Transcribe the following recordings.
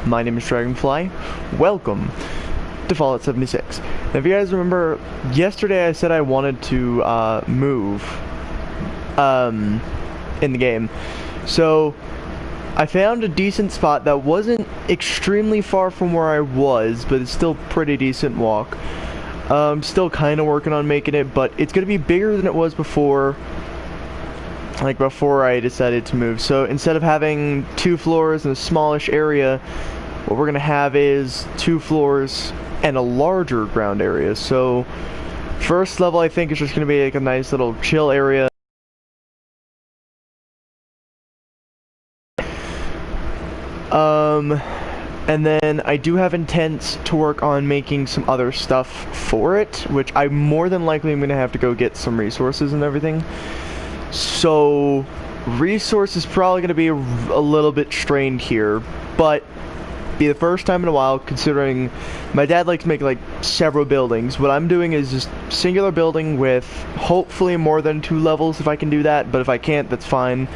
My name is Dragonfly. Welcome to Fallout 76. Now, if you guys remember, yesterday I said I wanted to move in the game. So I found a decent spot that wasn't extremely far from where I was, but it's still pretty decent walk. Still kind of working on making it, but it's going to be bigger than it was before. Like before I decided to move. So instead of having 2 floors in a smallish area, what we're gonna have is 2 floors and a larger ground area. So first level I think is just gonna be like a nice little chill area. And then I do have intents to work on making some other stuff for it, which I more than likely am gonna have to go get some resources and everything. So, resource is probably going to be a little bit strained here, but be the first time in a while, considering my dad likes to make like several buildings. What I'm doing is just singular building with hopefully more than 2 levels if I can do that, but if I can't, that's fine.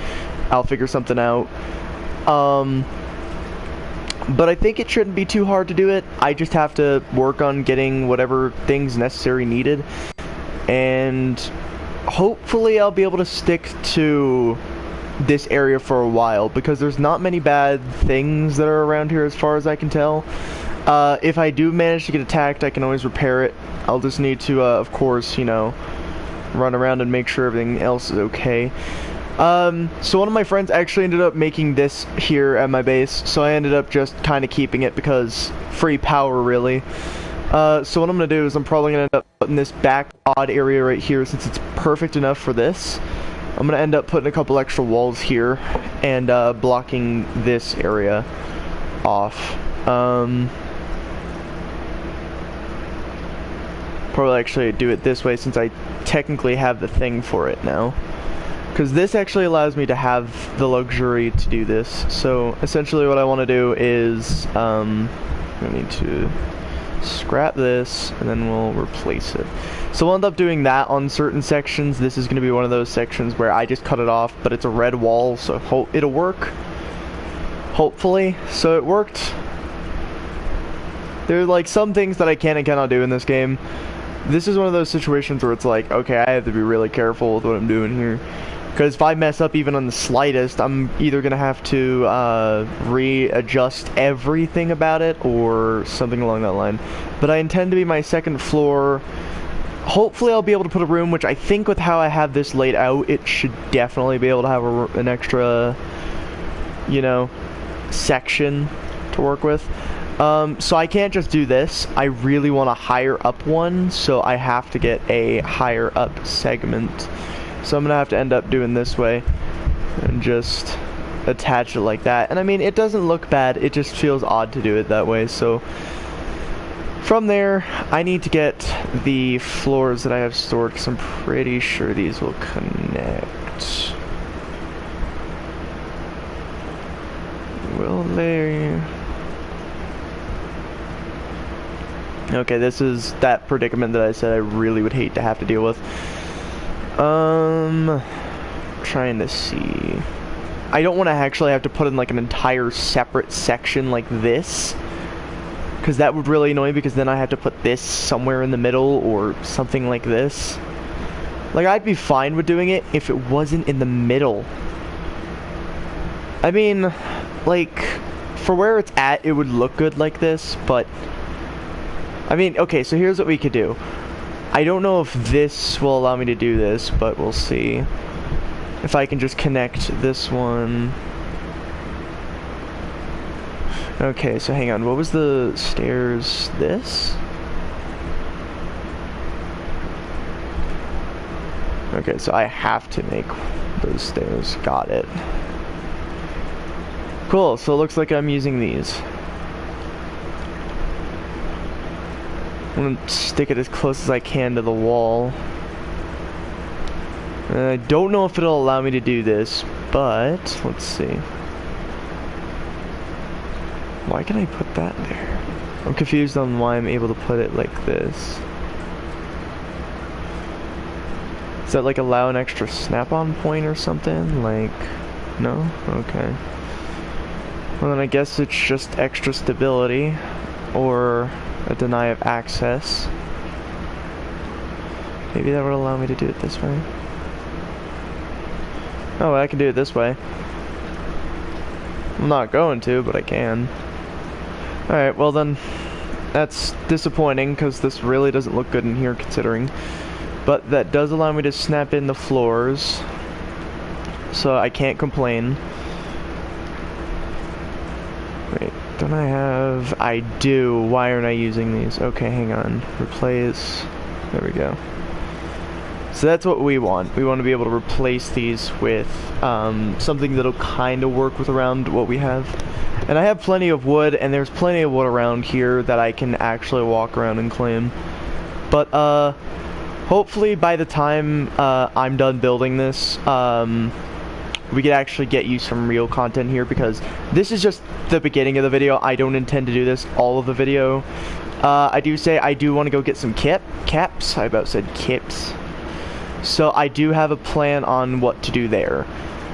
I'll figure something out. But I think it shouldn't be too hard to do it. I just have to work on getting whatever things necessary needed, and hopefully I'll be able to stick to this area for a while, because there's not many bad things that are around here as far as I can tell. If I do manage to get attacked, I can always repair it. I'll just need to, of course, you know, run around and make sure everything else is okay. So one of my friends actually ended up making this here at my base, so I ended up just kind of keeping it because free power, really. So what I'm going to do is I'm probably going to end up putting this back odd area right here since it's perfect enough for this. I'm going to end up putting a couple extra walls here and blocking this area off. Probably actually do it this way since I technically have the thing for it now. Because this actually allows me to have the luxury to do this. So essentially what I want to do is I need to scrap this and then we'll replace it. So we'll end up doing that on certain sections. This is going to be one of those sections where I just cut it off, but it's a red wall, so it'll work, hopefully. So it worked. There's like some things that I can and cannot do in this game. This is one of those situations where it's like, okay, I have to be really careful with what I'm doing here, because if I mess up even on the slightest, I'm either going to have to readjust everything about it or something along that line. But I intend to be my second floor. Hopefully I'll be able to put a room, which I think with how I have this laid out, it should definitely be able to have an extra, you know, section to work with. So I can't just do this. I really want a higher up one, so I have to get a higher up segment. So I'm gonna have to end up doing this way and just attach it like that. And I mean, it doesn't look bad, it just feels odd to do it that way. So from there, I need to get the floors that I have stored, because I'm pretty sure these will connect. Will they? Okay, this is that predicament that I said I really would hate to have to deal with. Trying to see. I don't want to actually have to put in like an entire separate section like this, because that would really annoy me, because then I have to put this somewhere in the middle or something like this. Like, I'd be fine with doing it if it wasn't in the middle. I mean, like, for where it's at, it would look good like this, but I mean, okay, so here's what we could do. I don't know if this will allow me to do this, but we'll see. If I can just connect this one. Okay, so hang on. What was the stairs? This? Okay, so I have to make those stairs. Got it. Cool, so it looks like I'm using these. I'm gonna stick it as close as I can to the wall. And I don't know if it'll allow me to do this, but let's see. Why can I put that there? I'm confused on why I'm able to put it like this. Does that like allow an extra snap-on point or something? Like, no? Okay. Well, then I guess it's just extra stability or a deny of access. Maybe that would allow me to do it this way. Oh, I can do it this way. I'm not going to, but I can. Alright, well then, that's disappointing because this really doesn't look good in here considering. But that does allow me to snap in the floors, so I can't complain. Wait, don't I have... I do. Why aren't I using these? Okay, hang on. Replace. There we go. So that's what we want. We want to be able to replace these with something that'll kind of work with around what we have. And I have plenty of wood, and there's plenty of wood around here that I can actually walk around and claim. But hopefully by the time I'm done building this, we could actually get you some real content here, because this is just the beginning of the video. I don't intend to do this all of the video. I do say I do want to go get some caps. I about said kips. So I do have a plan on what to do there.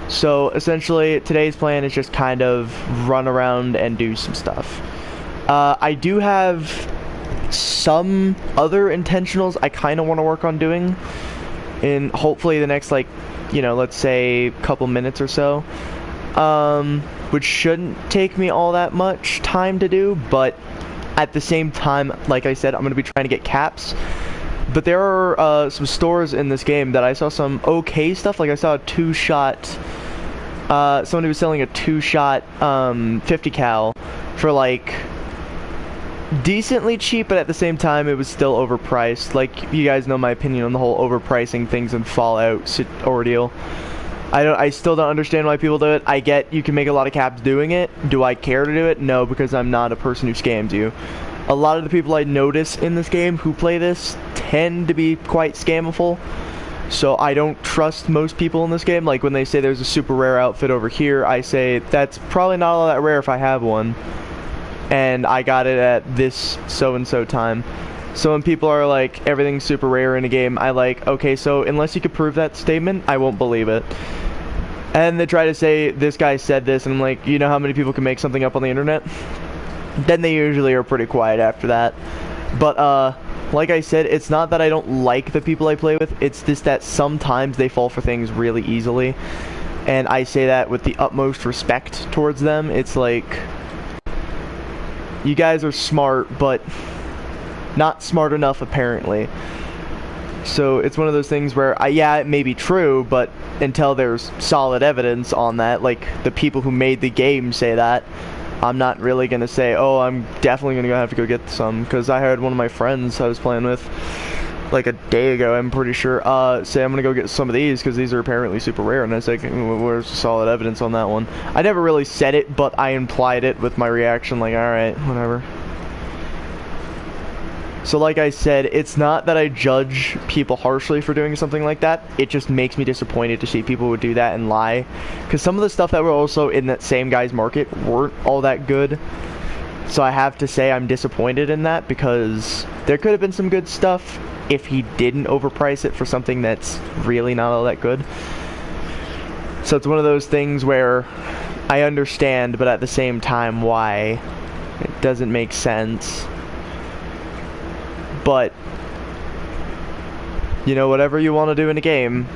So essentially today's plan is just kind of run around and do some stuff. I do have some other intentionals I kind of want to work on doing in hopefully the next, like, you know, let's say couple minutes or so, which shouldn't take me all that much time to do, but at the same time, like I said, I'm going to be trying to get caps. But there are some stores in this game that I saw some okay stuff. Like I saw a 2-shot, somebody was selling a 2-shot 50 cal for like decently cheap, but at the same time it was still overpriced. Like, you guys know my opinion on the whole overpricing things in Fallout ordeal. I still don't understand why people do it. I get you can make a lot of caps doing it. Do I care to do it? No, because I'm not a person who scams you. A lot of the people I notice in this game who play this tend to be quite scammable. So I don't trust most people in this game. Like when they say there's a super rare outfit over here, I say that's probably not all that rare if I have one. And I got it at this so-and-so time. So when people are like, everything's super rare in a game, I like, okay, so unless you could prove that statement, I won't believe it. And they try to say, this guy said this, and I'm like, you know how many people can make something up on the internet? Then they usually are pretty quiet after that. But, like I said, it's not that I don't like the people I play with, it's just that sometimes they fall for things really easily. And I say that with the utmost respect towards them. It's like, you guys are smart, but not smart enough apparently. So it's one of those things where, yeah, it may be true, but until there's solid evidence on that, like the people who made the game say that, I'm not really going to say, oh, I'm definitely going to have to go get some, because I heard one of my friends I was playing with, like a day ago, I'm pretty sure, say I'm going to go get some of these, because these are apparently super rare, and I was like, where's solid evidence on that one? I never really said it, but I implied it with my reaction, like, alright, whatever. So like I said, it's not that I judge people harshly for doing something like that, it just makes me disappointed to see people who would do that and lie. Because some of the stuff that were also in that same guy's market weren't all that good. So I have to say I'm disappointed in that, because there could have been some good stuff if he didn't overprice it for something that's really not all that good. So it's one of those things where I understand, but at the same time, why? It doesn't make sense. But, you know, whatever you want to do in a game,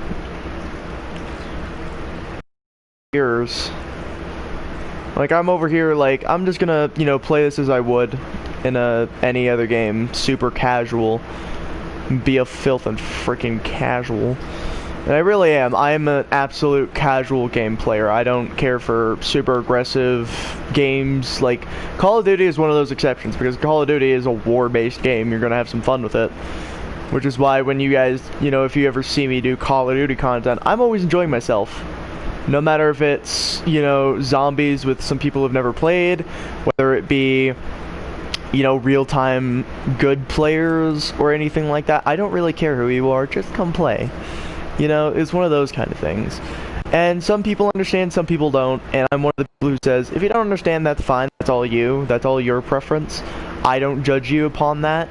yours. Like, I'm over here, like, I'm just gonna, you know, play this as I would in any other game, super casual, be a filth and freaking casual. And I really am. I am an absolute casual game player. I don't care for super aggressive games. Like, Call of Duty is one of those exceptions, because Call of Duty is a war-based game. You're gonna have some fun with it. Which is why when you guys, you know, if you ever see me do Call of Duty content, I'm always enjoying myself. No matter if it's, you know, zombies with some people who've never played, whether it be, you know, real-time good players or anything like that. I don't really care who you are, just come play. You know, it's one of those kind of things. And some people understand, some people don't, and I'm one of the people who says, if you don't understand, that's fine, that's all you, that's all your preference. I don't judge you upon that.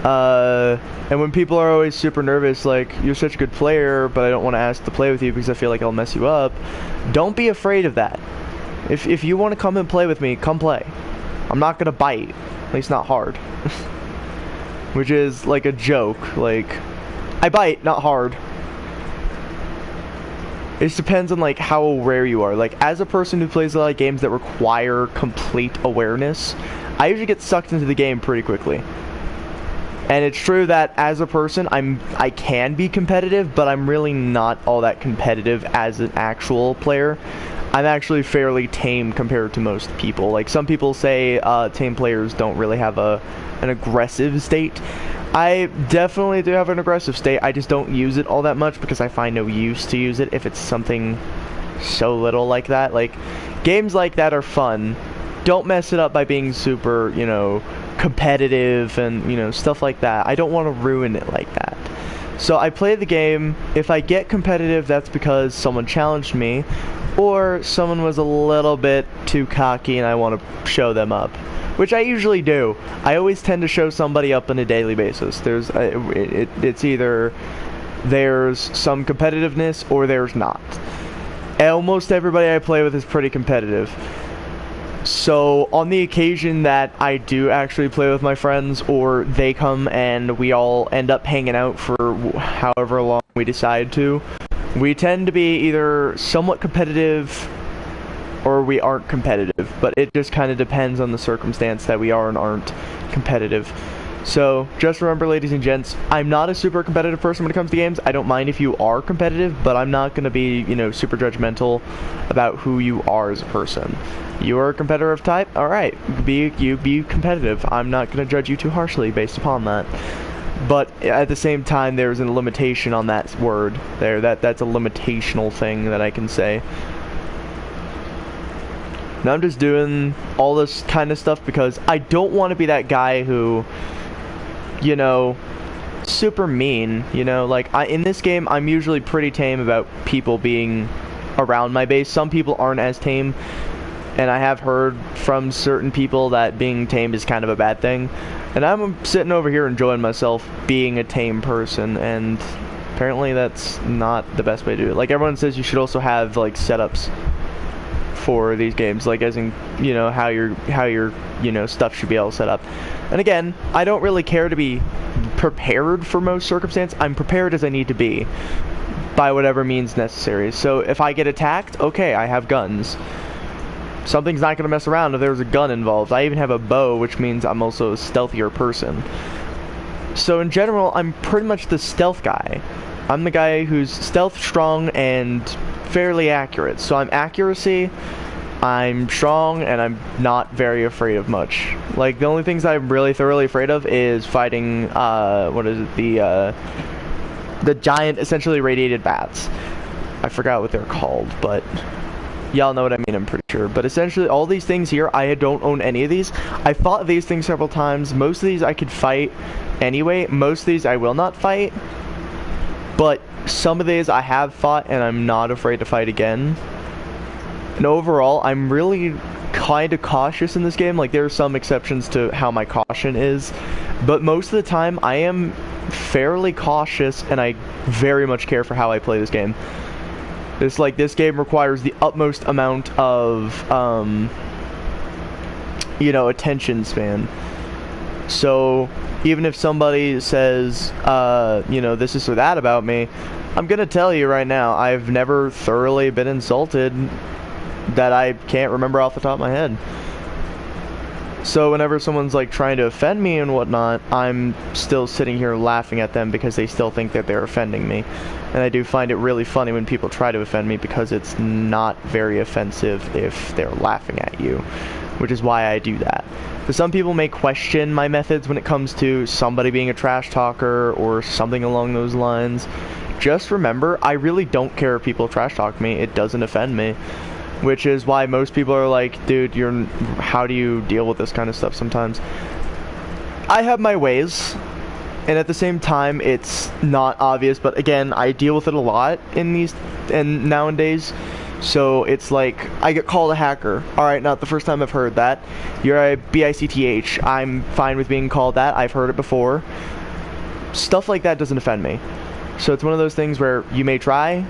And when people are always super nervous, like, you're such a good player, but I don't want to ask to play with you because I feel like I'll mess you up, don't be afraid of that. If you want to come and play with me, come play. I'm not gonna bite, at least not hard. Which is like a joke. Like, I bite, not hard. It just depends on like how aware you are. Like, as a person who plays a lot of games that require complete awareness, I usually get sucked into the game pretty quickly. And it's true that as a person, I can be competitive, but I'm really not all that competitive as an actual player. I'm actually fairly tame compared to most people. Like, some people say tame players don't really have an aggressive state. I definitely do have an aggressive state. I just don't use it all that much because I find no use to use it if it's something so little like that. Like, games like that are fun. Don't mess it up by being super, you know, competitive and, you know, stuff like that. I don't want to ruin it like that. So I play the game. If I get competitive, that's because someone challenged me, or someone was a little bit too cocky and I want to show them up, which I usually do. I always tend to show somebody up on a daily basis. It's either there's some competitiveness or there's not. Almost everybody I play with is pretty competitive. So on the occasion that I do actually play with my friends, or they come and we all end up hanging out for however long we decide to, we tend to be either somewhat competitive or we aren't competitive, but it just kind of depends on the circumstance that we are and aren't competitive. So just remember, ladies and gents, I'm not a super competitive person when it comes to games. I don't mind if you are competitive, but I'm not going to be, you know, super judgmental about who you are as a person. You are a competitive type? Alright, be competitive. I'm not going to judge you too harshly based upon that. But at the same time, there's a limitation on that word there. That's a limitational thing that I can say. Now I'm just doing all this kind of stuff because I don't want to be that guy who, you know, super mean, you know, like, in this game, I'm usually pretty tame about people being around my base. Some people aren't as tame, and I have heard from certain people that being tame is kind of a bad thing, and I'm sitting over here enjoying myself being a tame person, and apparently that's not the best way to do it. Like, everyone says you should also have, like, setups for these games, like, as in, you know, how your you know, stuff should be all set up. And again, I don't really care to be prepared for most circumstances. I'm prepared as I need to be by whatever means necessary. So if I get attacked, okay, I have guns. Something's not going to mess around if there's a gun involved. I even have a bow, which means I'm also a stealthier person. So in general, I'm pretty much the stealth guy. I'm the guy who's stealth, strong, and fairly accurate. So I'm accuracy, I'm strong, and I'm not very afraid of much. Like, the only things I'm really thoroughly afraid of is fighting, what is it, the giant, essentially radiated bats. I forgot what they're called, but y'all know what I mean, I'm pretty sure. But essentially, all these things here, I don't own any of these. I fought these things several times. Most of these I could fight anyway. Most of these I will not fight. But some of these I have fought, and I'm not afraid to fight again. And overall, I'm really kind of cautious in this game. Like, there are some exceptions to how my caution is, but most of the time, I am fairly cautious, and I very much care for how I play this game. It's like, this game requires the utmost amount of, you know, attention span. So even if somebody says, you know, this or that about me, I'm gonna tell you right now, I've never thoroughly been insulted that I can't remember off the top of my head. So whenever someone's like trying to offend me and whatnot, I'm still sitting here laughing at them because they still think that they're offending me. And I do find it really funny when people try to offend me, because it's not very offensive if they're laughing at you, which is why I do that. So some people may question my methods when it comes to somebody being a trash talker or something along those lines. Just remember, I really don't care if people trash talk me. It doesn't offend me. Which is why most people are like, dude, how do you deal with this kind of stuff sometimes? I have my ways, and at the same time, it's not obvious, but again, I deal with it a lot and nowadays. So it's like, I get called a hacker. Alright, not the first time I've heard that. You're a BICTH. I'm fine with being called that. I've heard it before. Stuff like that doesn't offend me. So it's one of those things where you may try,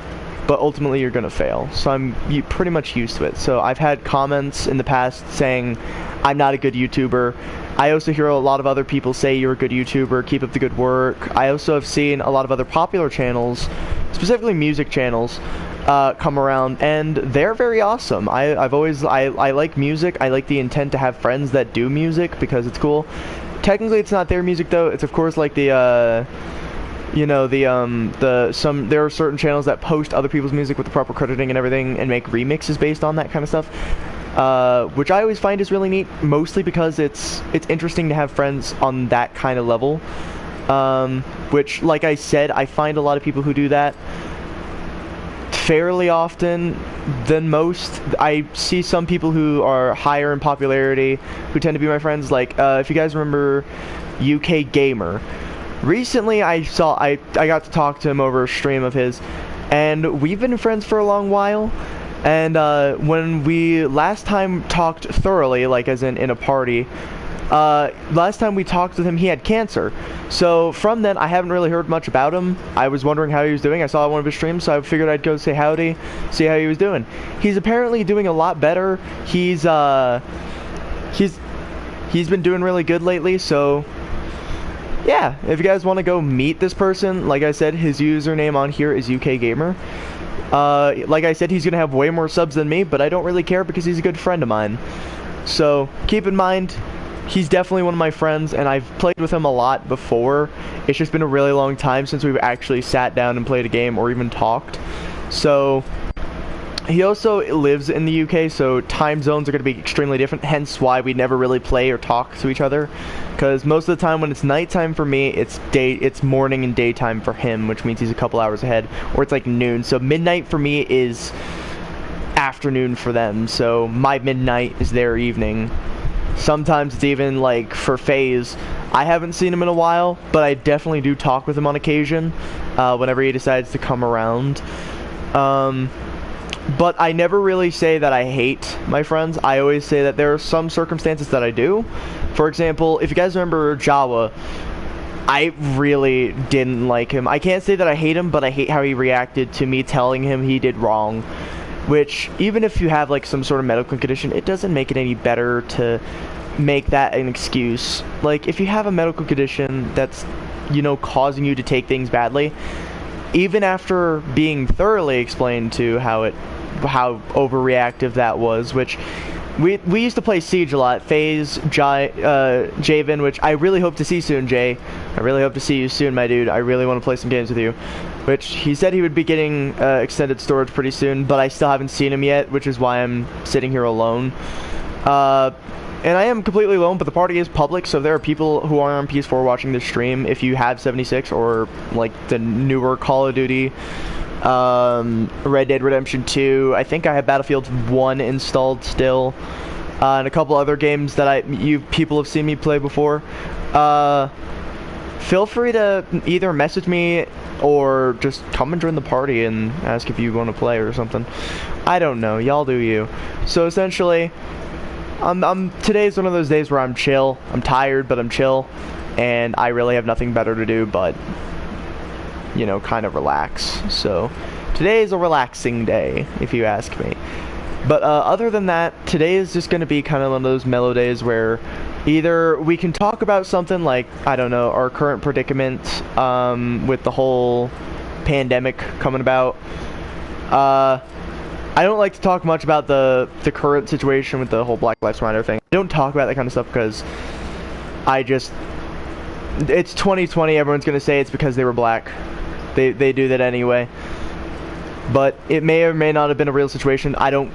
but ultimately you're gonna fail. So I'm pretty much used to it. So I've had comments in the past saying I'm not a good YouTuber. I also hear a lot of other people say you're a good YouTuber, keep up the good work. I also have seen a lot of other popular channels, specifically music channels, come around, and they're very awesome. I like music. I like the intent to have friends that do music because it's cool. Technically it's not their music though. It's of course like the you know, there are certain channels that post other people's music with the proper crediting and everything and make remixes based on that kind of stuff, which I always find is really neat, mostly because it's interesting to have friends on that kind of level, which, like I said, I find a lot of people who do that fairly often than most. I see some people who are higher in popularity who tend to be my friends, like if you guys remember UK Gamer. Recently I got to talk to him over a stream of his, and we've been friends for a long while. And when we last time talked thoroughly, like as in a party, last time we talked with him, he had cancer. So from then, I haven't really heard much about him. I was wondering how he was doing. I saw one of his streams, so I figured I'd go say howdy, see how he was doing. He's apparently doing a lot better. He's been doing really good lately, so yeah, if you guys want to go meet this person, like I said, his username on here is UK Gamer. Like I said, he's gonna have way more subs than me, but I don't really care because he's a good friend of mine. So keep in mind, he's definitely one of my friends, and I've played with him a lot before. It's just been a really long time since we've actually sat down and played a game or even talked. So he also lives in the UK, so time zones are going to be extremely different, hence why we never really play or talk to each other, because most of the time when it's nighttime for me, it's morning and daytime for him, which means he's a couple hours ahead, or it's like noon. So midnight for me is afternoon for them, so my midnight is their evening. Sometimes it's even like for FaZe. I haven't seen him in a while, but I definitely do talk with him on occasion, whenever he decides to come around. But I never really say that I hate my friends. I always say that there are some circumstances that I do. For example, if you guys remember Jawa, I really didn't like him. I can't say that I hate him, but I hate how he reacted to me telling him he did wrong. Which, even if you have like some sort of medical condition, it doesn't make it any better to make that an excuse. Like, if you have a medical condition that's, you know, causing you to take things badly, even after being thoroughly explained to how overreactive that was, which we used to play Siege a lot, FaZe, Javen, which I really hope to see soon, Jay. I really hope to see you soon, my dude. I really want to play some games with you. Which he said he would be getting extended storage pretty soon, but I still haven't seen him yet, which is why I'm sitting here alone. And I am completely alone, but the party is public, so there are people who are on PS4 watching this stream. If you have 76 or like the newer Call of Duty, Red Dead Redemption 2, I think I have Battlefield 1 installed still, and a couple other games that people have seen me play before. Feel free to either message me or just come and join the party and ask if you want to play or something. I don't know, y'all do you. So essentially, today's one of those days where I'm chill. I'm tired, but I'm chill, and I really have nothing better to do but, you know, kind of relax. So today is a relaxing day, if you ask me. But other than that, today is just going to be kind of one of those mellow days where either we can talk about something like, I don't know, our current predicament with the whole pandemic coming about. I don't like to talk much about the current situation with the whole Black Lives Matter thing. I don't talk about that kind of stuff because it's 2020, everyone's going to say it's because they were black. They do that anyway. But it may or may not have been a real situation. I don't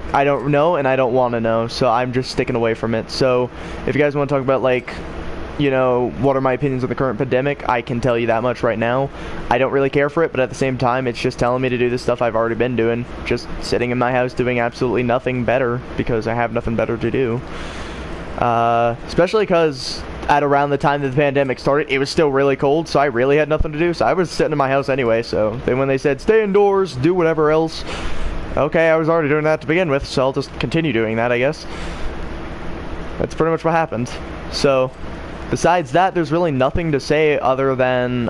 know, and I don't want to know, so I'm just sticking away from it. So if you guys want to talk about, like, you know, what are my opinions on the current pandemic, I can tell you that much right now. I don't really care for it, but at the same time, it's just telling me to do the stuff I've already been doing. Just sitting in my house doing absolutely nothing better because I have nothing better to do. Especially because at around the time that the pandemic started, it was still really cold, so I really had nothing to do. So I was sitting in my house anyway, so then when they said, stay indoors, do whatever else, okay, I was already doing that to begin with, so I'll just continue doing that, I guess. That's pretty much what happened. So besides that, there's really nothing to say other than,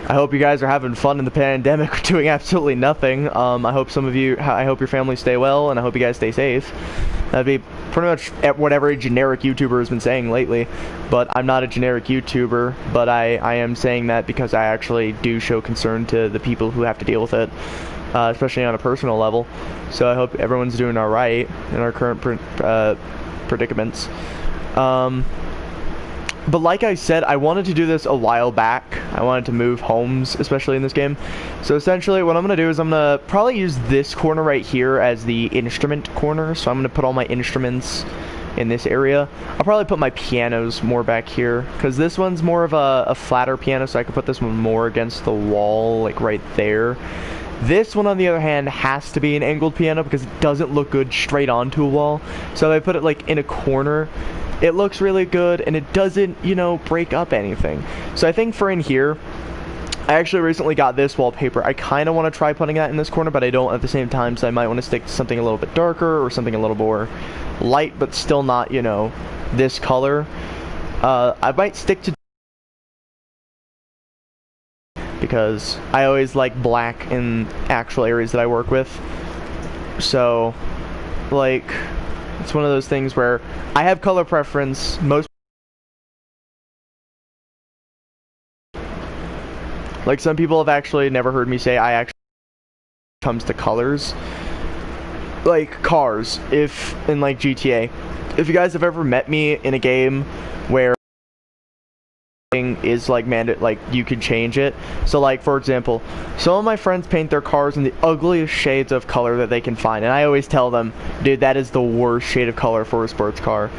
I hope you guys are having fun in the pandemic doing absolutely nothing. I hope I hope your families stay well, and I hope you guys stay safe. That'd be pretty much what every generic YouTuber has been saying lately. But I'm not a generic YouTuber, but I am saying that because I actually do show concern to the people who have to deal with it, especially on a personal level. So I hope everyone's doing all right in our current predicaments. But like I said, I wanted to do this a while back. I wanted to move homes, especially in this game. So essentially what I'm going to do is I'm going to probably use this corner right here as the instrument corner. So I'm going to put all my instruments in this area. I'll probably put my pianos more back here, because this one's more of a flatter piano, so I can put this one more against the wall, like right there. This one, on the other hand, has to be an angled piano because it doesn't look good straight onto a wall. So if I put it like in a corner, it looks really good and it doesn't, you know, break up anything. So I think for in here, I actually recently got this wallpaper. I kind of want to try putting that in this corner, but I don't at the same time, so I might want to stick to something a little bit darker or something a little more light, but still not, you know, this color. I might stick to, because I always like black in actual areas that I work with. So, like, it's one of those things where I have color preference. Like, some people have actually never heard me say I actually comes to colors. Like cars, if in like GTA, if you guys have ever met me in a game where is like like you can change it. So like, for example, some of my friends paint their cars in the ugliest shades of color that they can find, and I always tell them, dude, that is the worst shade of color for a sports car.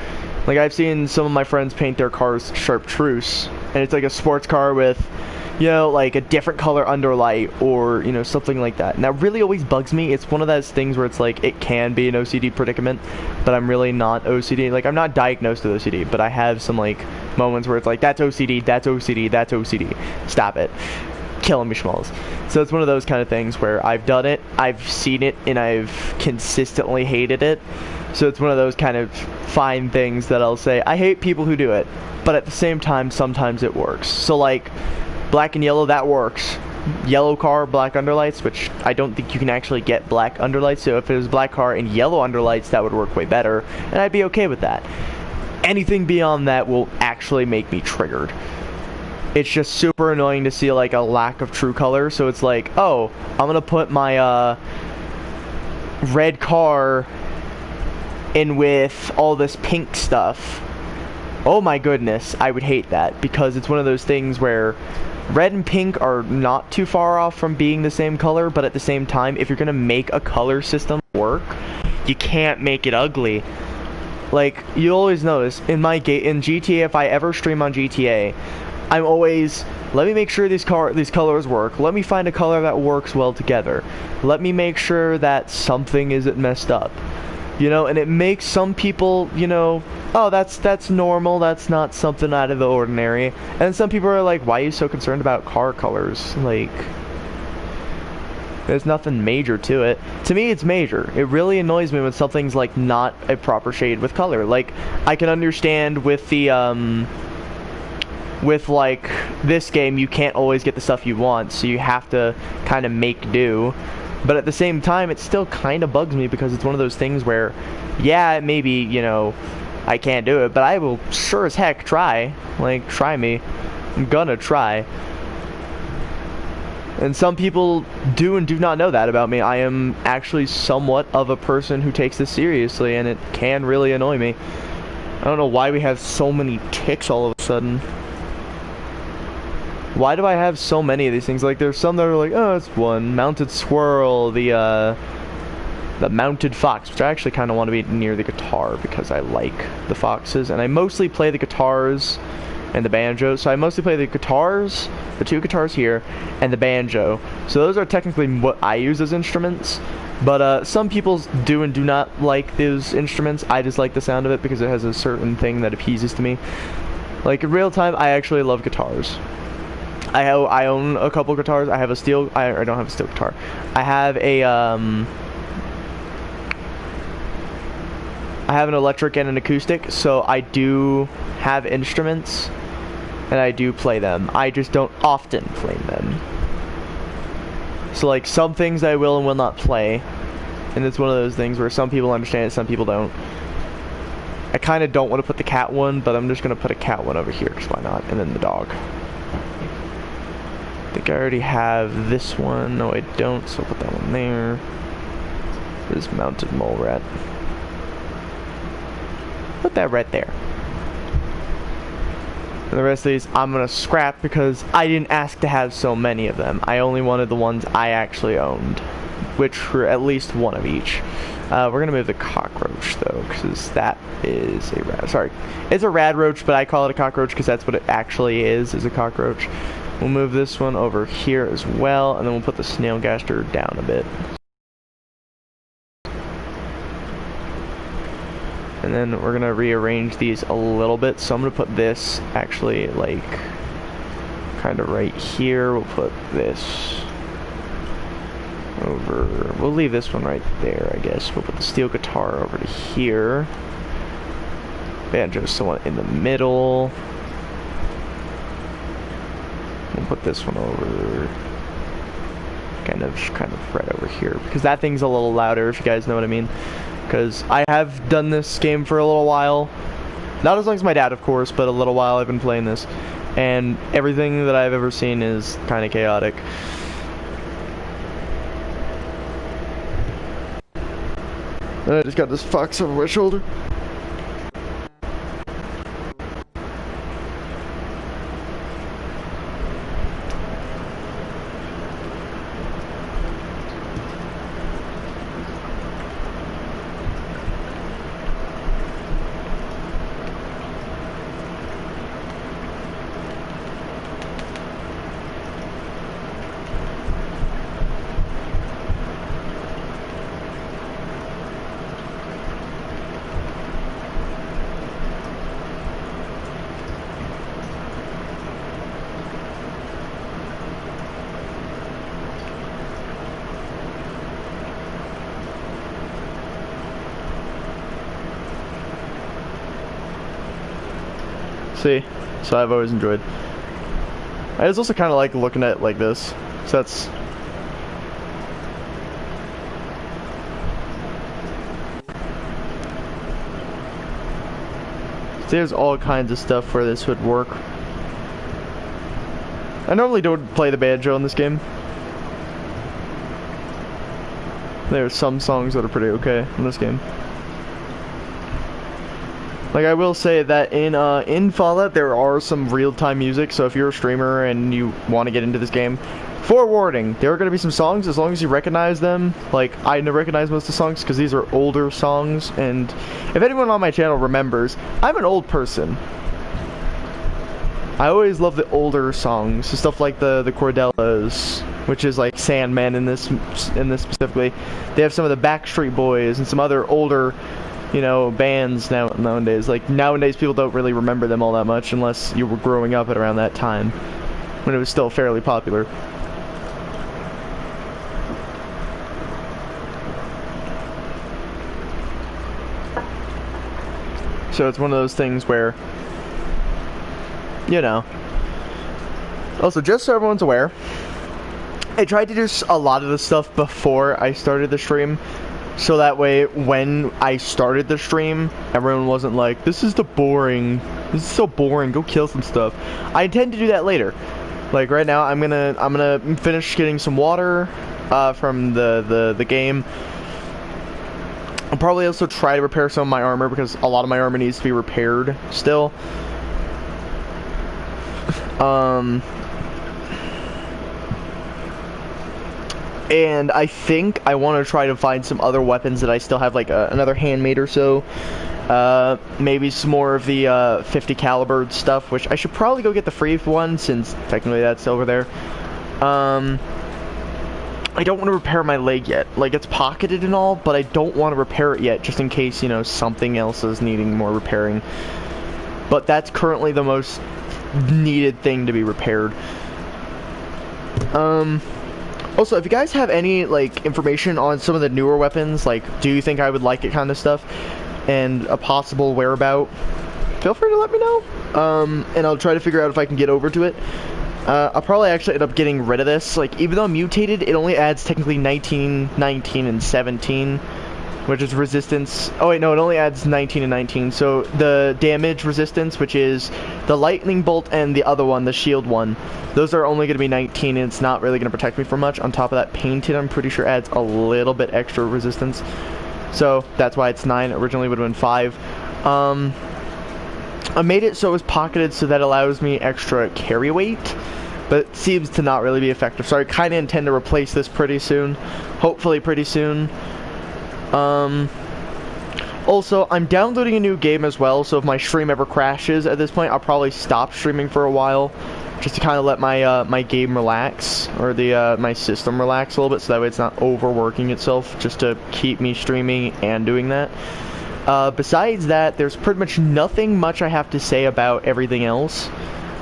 Like, I've seen some of my friends paint their cars chartreuse, and it's like a sports car with, you know, like a different color underlight, or, you know, something like that. And that really always bugs me. It's one of those things where it's like, it can be an OCD predicament, but I'm really not OCD. Like, I'm not diagnosed with OCD, but I have some, like, moments where it's like, that's OCD, that's OCD, that's OCD. Stop it. Killing me schmalls. So it's one of those kind of things where I've done it, I've seen it, and I've consistently hated it. So it's one of those kind of fine things that I'll say, I hate people who do it, but at the same time, sometimes it works. So like, black and yellow, that works. Yellow car, black underlights, which I don't think you can actually get black underlights, so if it was black car and yellow underlights, that would work way better, and I'd be okay with that. Anything beyond that will actually make me triggered. It's just super annoying to see like a lack of true color, so it's like, oh, I'm gonna put my red car in with all this pink stuff. Oh my goodness, I would hate that, because it's one of those things where red and pink are not too far off from being the same color, but at the same time, if you're gonna make a color system work, you can't make it ugly. Like, you always notice in in GTA, if I ever stream on GTA, I'm always, let me make sure these colors work. Let me find a color that works well together. Let me make sure that something isn't messed up. You know, and it makes some people, you know, oh, that's normal, that's not something out of the ordinary. And some people are like, why are you so concerned about car colors? Like, there's nothing major to it. To me, it's major. It really annoys me when something's like not a proper shade with color. Like, I can understand with the with like this game, you can't always get the stuff you want, so you have to kind of make do. But at the same time, it still kind of bugs me, because it's one of those things where, yeah, maybe, you know, I can't do it, but I will sure as heck try. Like, try me. I'm gonna try. And some people do and do not know that about me. I am actually somewhat of a person who takes this seriously, and it can really annoy me. I don't know why we have so many ticks all of a sudden. Why do I have so many of these things? Like, there's some that are like, oh, it's one. Mounted squirrel, the mounted fox, which I actually kind of want to be near the guitar, because I like the foxes. And I mostly play the guitars and the banjo. So I mostly play the guitars, the two guitars here, and the banjo. So those are technically what I use as instruments. But some people do and do not like those instruments. I just like the sound of it because it has a certain thing that appeases to me. Like, in real time, I actually love guitars. I own a couple guitars. I have a steel. I don't have a steel guitar. I have a I have an electric and an acoustic. So I do have instruments. and I do play them. I just don't often play them. So like some things I will and will not play, and it's one of those things where some people understand it, some people don't. I kind of don't want to put the cat one, but I'm just going to put a cat one over here, because why not? And then the dog. I think I already have this one. No, I don't, so I'll put that one there. This mounted mole rat. Put that right there. And the rest of these I'm going to scrap because I didn't ask to have so many of them. I only wanted the ones I actually owned, which were at least one of each. We're going to move the cockroach, though, because that is a rat. Sorry, it's a rad roach, but I call it a cockroach because that's what it actually is a cockroach. We'll move this one over here as well, and then we'll put the snail gaster down a bit. And then we're going to rearrange these a little bit. So I'm going to put this actually like kind of right here. We'll put this over. We'll leave this one right there, I guess. We'll put the steel guitar over to here. Banjo's somewhat in the middle. We'll put this one over kind of right over here because that thing's a little louder, if you guys know what I mean. Because I have done this game for a little while. Not as long as my dad, of course, but a little while I've been playing this. And everything that I've ever seen is kind of chaotic. I just got this fox over my shoulder. See, so I've always enjoyed. I just also kind of like looking at it like this. So that's. See, there's all kinds of stuff where this would work. I normally don't play the banjo in this game. There are some songs that are pretty okay in this game. Like, I will say that in Fallout, there are some real-time music, so if you're a streamer and you want to get into this game, forewarning, there are going to be some songs, as long as you recognize them. Like, I recognize most of the songs, because these are older songs, and if anyone on my channel remembers, I'm an old person. I always love the older songs, so stuff like the Cordellas, which is like Sandman in this specifically. They have some of the Backstreet Boys and some other older, you know, bands nowadays. Like, nowadays people don't really remember them all that much unless you were growing up at around that time when it was still fairly popular. So it's one of those things where, you know. Also, just so everyone's aware, I tried to do a lot of this stuff before I started the stream, so that way when I started the stream, everyone wasn't like, this is so boring, go kill some stuff. I intend to do that later. Like right now, I'm gonna finish getting some water from the game. I'll probably also try to repair some of my armor, because a lot of my armor needs to be repaired still. And I think I want to try to find some other weapons that I still have, like another handmade or so. Maybe some more of the 50 caliber stuff, which I should probably go get the free one, since technically that's over there. I don't want to repair my leg yet. Like, it's pocketed and all, but I don't want to repair it yet, just in case, you know, something else is needing more repairing. But that's currently the most needed thing to be repaired. Also, if you guys have any, like, information on some of the newer weapons, like, do you think I would like it kind of stuff, and a possible whereabout, feel free to let me know. and I'll try to figure out if I can get over to it. I'll probably actually end up getting rid of this. Like, even though I'm mutated, it only adds technically 19, 19, and 17, which is resistance. Oh wait, no, it only adds 19 and 19. So the damage resistance, which is the lightning bolt and the other one, the shield one, those are only going to be 19, and it's not really going to protect me from much. On top of that, painted, I'm pretty sure adds a little bit extra resistance. So that's why it's 9. Originally would have been 5. I made it so it was pocketed so that allows me extra carry weight, but it seems to not really be effective. So I kind of intend to replace this pretty soon. Hopefully pretty soon. Also, I'm downloading a new game as well, so if my stream ever crashes at this point, I'll probably stop streaming for a while, just to kind of let my my game relax, or the my system relax a little bit, so that way it's not overworking itself, just to keep me streaming and doing that. Besides that, there's pretty much nothing much I have to say about everything else,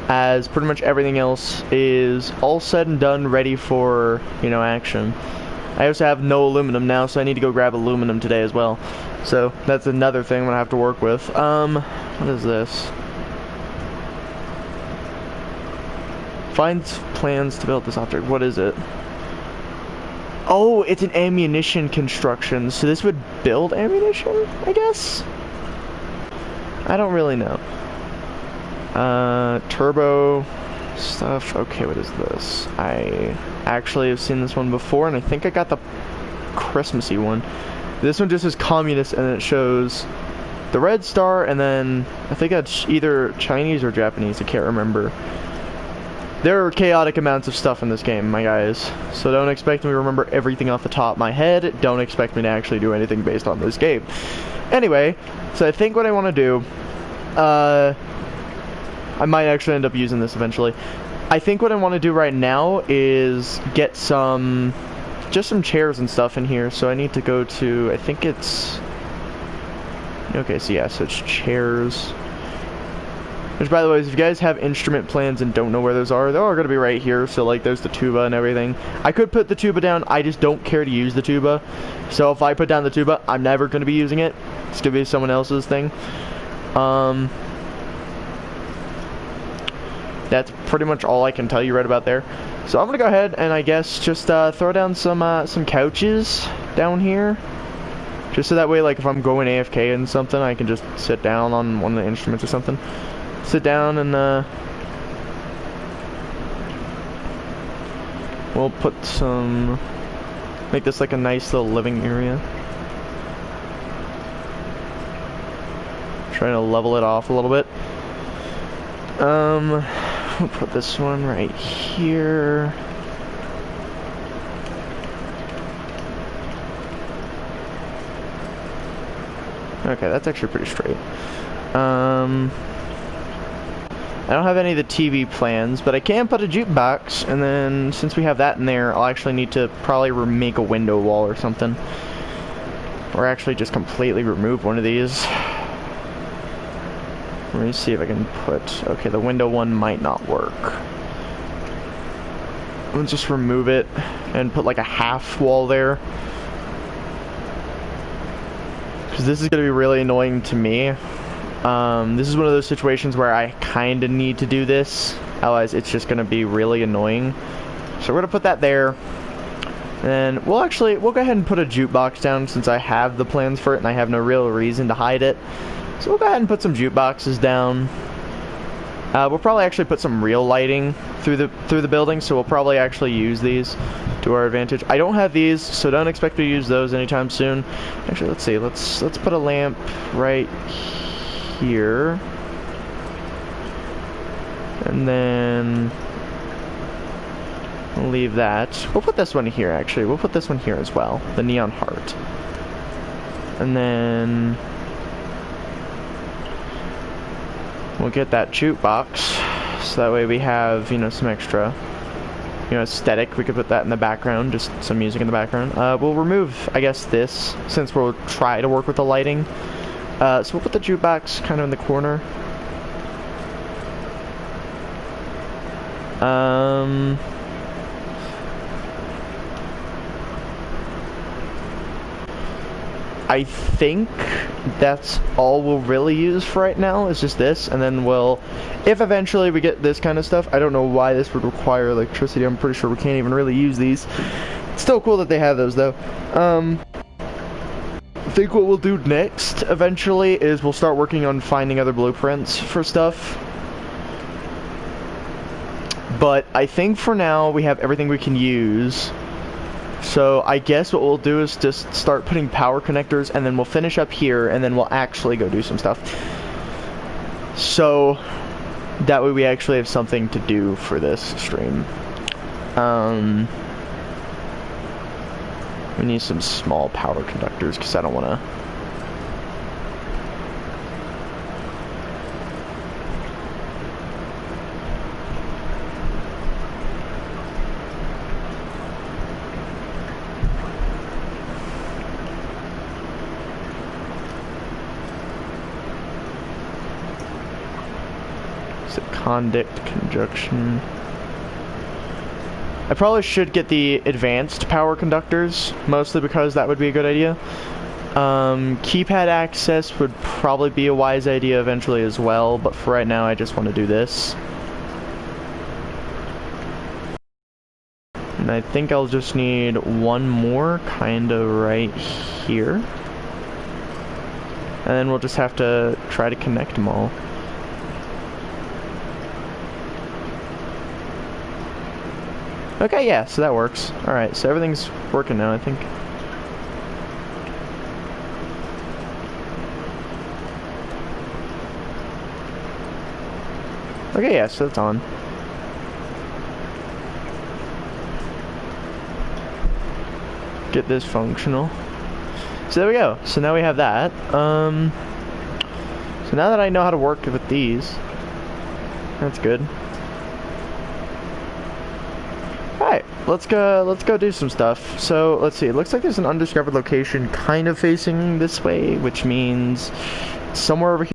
as pretty much everything else is all said and done, ready for, you know, action. I also have no aluminum now, so I need to go grab aluminum today as well. So that's another thing I'm gonna have to work with. What is this? Find plans to build this object. What is it? Oh, it's an ammunition construction. So this would build ammunition, I guess? I don't really know. Turbo stuff. Okay, what is this? I actually have seen this one before, and I think I got the Christmassy one. This one just says communist, and it shows the red star, and then I think that's either Chinese or Japanese. I can't remember. There are chaotic amounts of stuff in this game, my guys, so don't expect me to remember everything off the top of my head. Don't expect me to actually do anything based on this game. Anyway, so I think what I want to do, I might actually end up using this eventually. I think what I want to do right now is get some, just some chairs and stuff in here, so I need to go to, I think it's, okay, so yeah, so it's chairs. Which, by the way, if you guys have instrument plans and don't know where those are, they're all going to be right here. So, like, there's the tuba and everything. I could put the tuba down. I just don't care to use the tuba. So, if I put down the tuba, I'm never going to be using it. It's going to be someone else's thing. That's pretty much all I can tell you right about there. So, I'm going to go ahead and, I guess, just throw down some couches down here. Just so that way, like, if I'm going AFK and something, I can just sit down on one of the instruments or something. Sit down and we'll put some, make this like a nice little living area. Trying to level it off a little bit. We'll put this one right here. Okay, that's actually pretty straight. I don't have any of the TV plans, but I can put a jukebox, and then since we have that in there, I'll actually need to probably make a window wall or something. Or actually just completely remove one of these. Let me see if I can put, okay, the window one might not work. Let's just remove it and put like a half wall there. Because this is going to be really annoying to me. This is one of those situations where I kind of need to do this, otherwise it's just going to be really annoying. So we're going to put that there, and we'll go ahead and put a jukebox down since I have the plans for it and I have no real reason to hide it. So we'll go ahead and put some jukeboxes down. We'll probably actually put some real lighting through the building, so we'll probably actually use these to our advantage. I don't have these, so don't expect to use those anytime soon. Actually, let's see. Let's put a lamp right here, and then we'll leave that. We'll put this one here. Actually, we'll put this one here as well, the neon heart, and then we'll get that jukebox, so that way we have, you know, some extra, you know, aesthetic. We could put that in the background, just some music in the background. We'll remove, I guess, this, since we'll try to work with the lighting. So we'll put the jukebox kind of in the corner. I think that's all we'll really use for right now, is just this, and then we'll, if eventually we get this kind of stuff, I don't know why this would require electricity, I'm pretty sure we can't even really use these. It's still cool that they have those though. I think what we'll do next, eventually, is we'll start working on finding other blueprints for stuff. But I think for now, we have everything we can use. So I guess what we'll do is just start putting power connectors, and then we'll finish up here, and then we'll actually go do some stuff. So that way we actually have something to do for this stream. We need some small power conductors, because I don't want to... Conduct conjunction. I probably should get the advanced power conductors, mostly because that would be a good idea. Keypad access would probably be a wise idea eventually as well, but for right now I just want to do this. And I think I'll just need one more kinda right here. And then we'll just have to try to connect them all. Okay, yeah, so that works. Alright, so everything's working now, I think. Okay, yeah, so it's on. Get this functional. So there we go. So now we have that. So now that I know how to work with these, that's good. Alright, let's go do some stuff. So, let's see, it looks like there's an undiscovered location kind of facing this way, which means somewhere over here.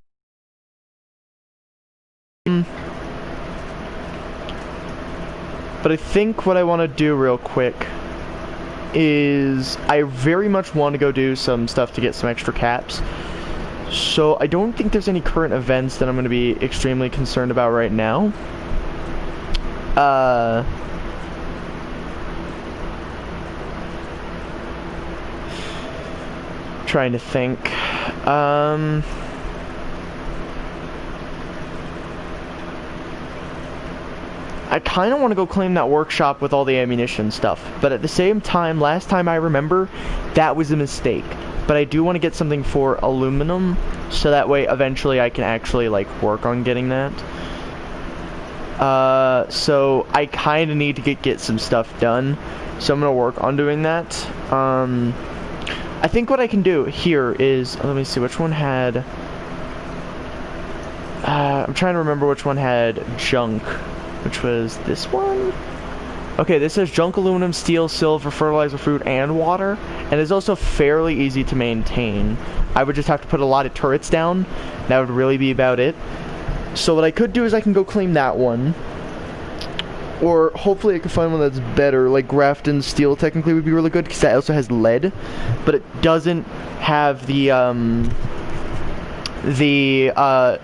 But I think what I want to do real quick is I very much want to go do some stuff to get some extra caps. So I don't think there's any current events that I'm going to be extremely concerned about right now. Trying to think. I kind of want to go claim that workshop with all the ammunition stuff, but at the same time, last time I remember, that was a mistake. But I do want to get something for aluminum, so that way eventually I can actually like work on getting that. So I kind of need to get some stuff done, so I'm gonna work on doing that. I think what I can do here is, let me see, which one had, I'm trying to remember which one had junk, which was this one? Okay, this says junk, aluminum, steel, silver, fertilizer, food, and water, and it's also fairly easy to maintain. I would just have to put a lot of turrets down, that would really be about it. So what I could do is I can go claim that one. Or hopefully I can find one that's better, like Grafton steel technically would be really good because that also has lead, but it doesn't have the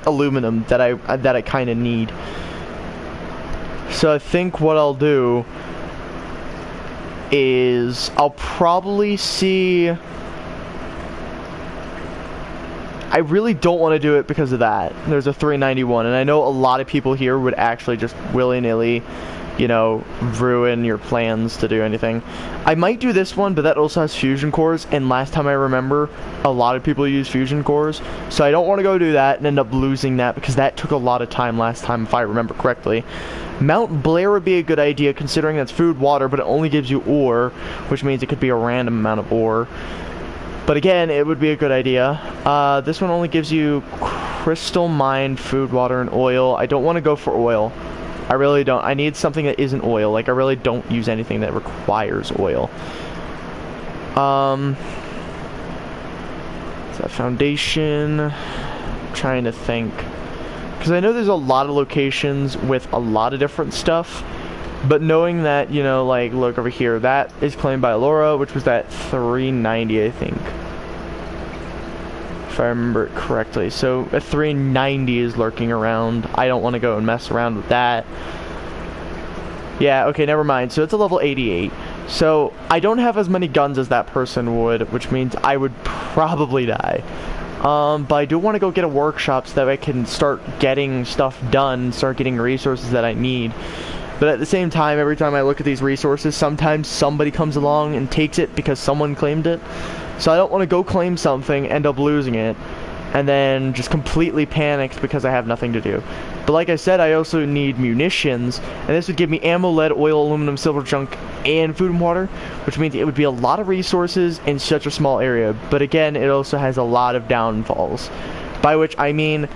aluminum that I kind of need. So I think what I'll do is I'll probably see. I really don't want to do it because of that. There's a 391, and I know a lot of people here would actually just willy-nilly, you know, ruin your plans to do anything. I might do this one, but that also has fusion cores, and last time I remember, a lot of people use fusion cores, so I don't want to go do that and end up losing that, because that took a lot of time last time, if I remember correctly. Mount Blair would be a good idea, considering that's food, water, but it only gives you ore, which means it could be a random amount of ore. But again, it would be a good idea. This one only gives you crystal mine, food, water, and oil. I don't want to go for oil. I really don't. I need something that isn't oil. Like, I really don't use anything that requires oil. Is that foundation? I'm trying to think. Because I know there's a lot of locations with a lot of different stuff. But knowing that, you know, like, look over here, that is claimed by Laura, which was that 390, I think. if I remember it correctly. So a 390 is lurking around. I don't want to go and mess around with that. Yeah, okay, never mind. So it's a level 88. So I don't have as many guns as that person would, which means I would probably die. But I do want to go get a workshop so that I can start getting stuff done, start getting resources that I need. But at the same time, every time I look at these resources, sometimes somebody comes along and takes it because someone claimed it. So I don't want to go claim something, end up losing it, and then just completely panicked because I have nothing to do. But like I said, I also need munitions, and this would give me ammo, lead, oil, aluminum, silver, junk, and food and water, which means it would be a lot of resources in such a small area. But again, it also has a lot of downfalls, by which I mean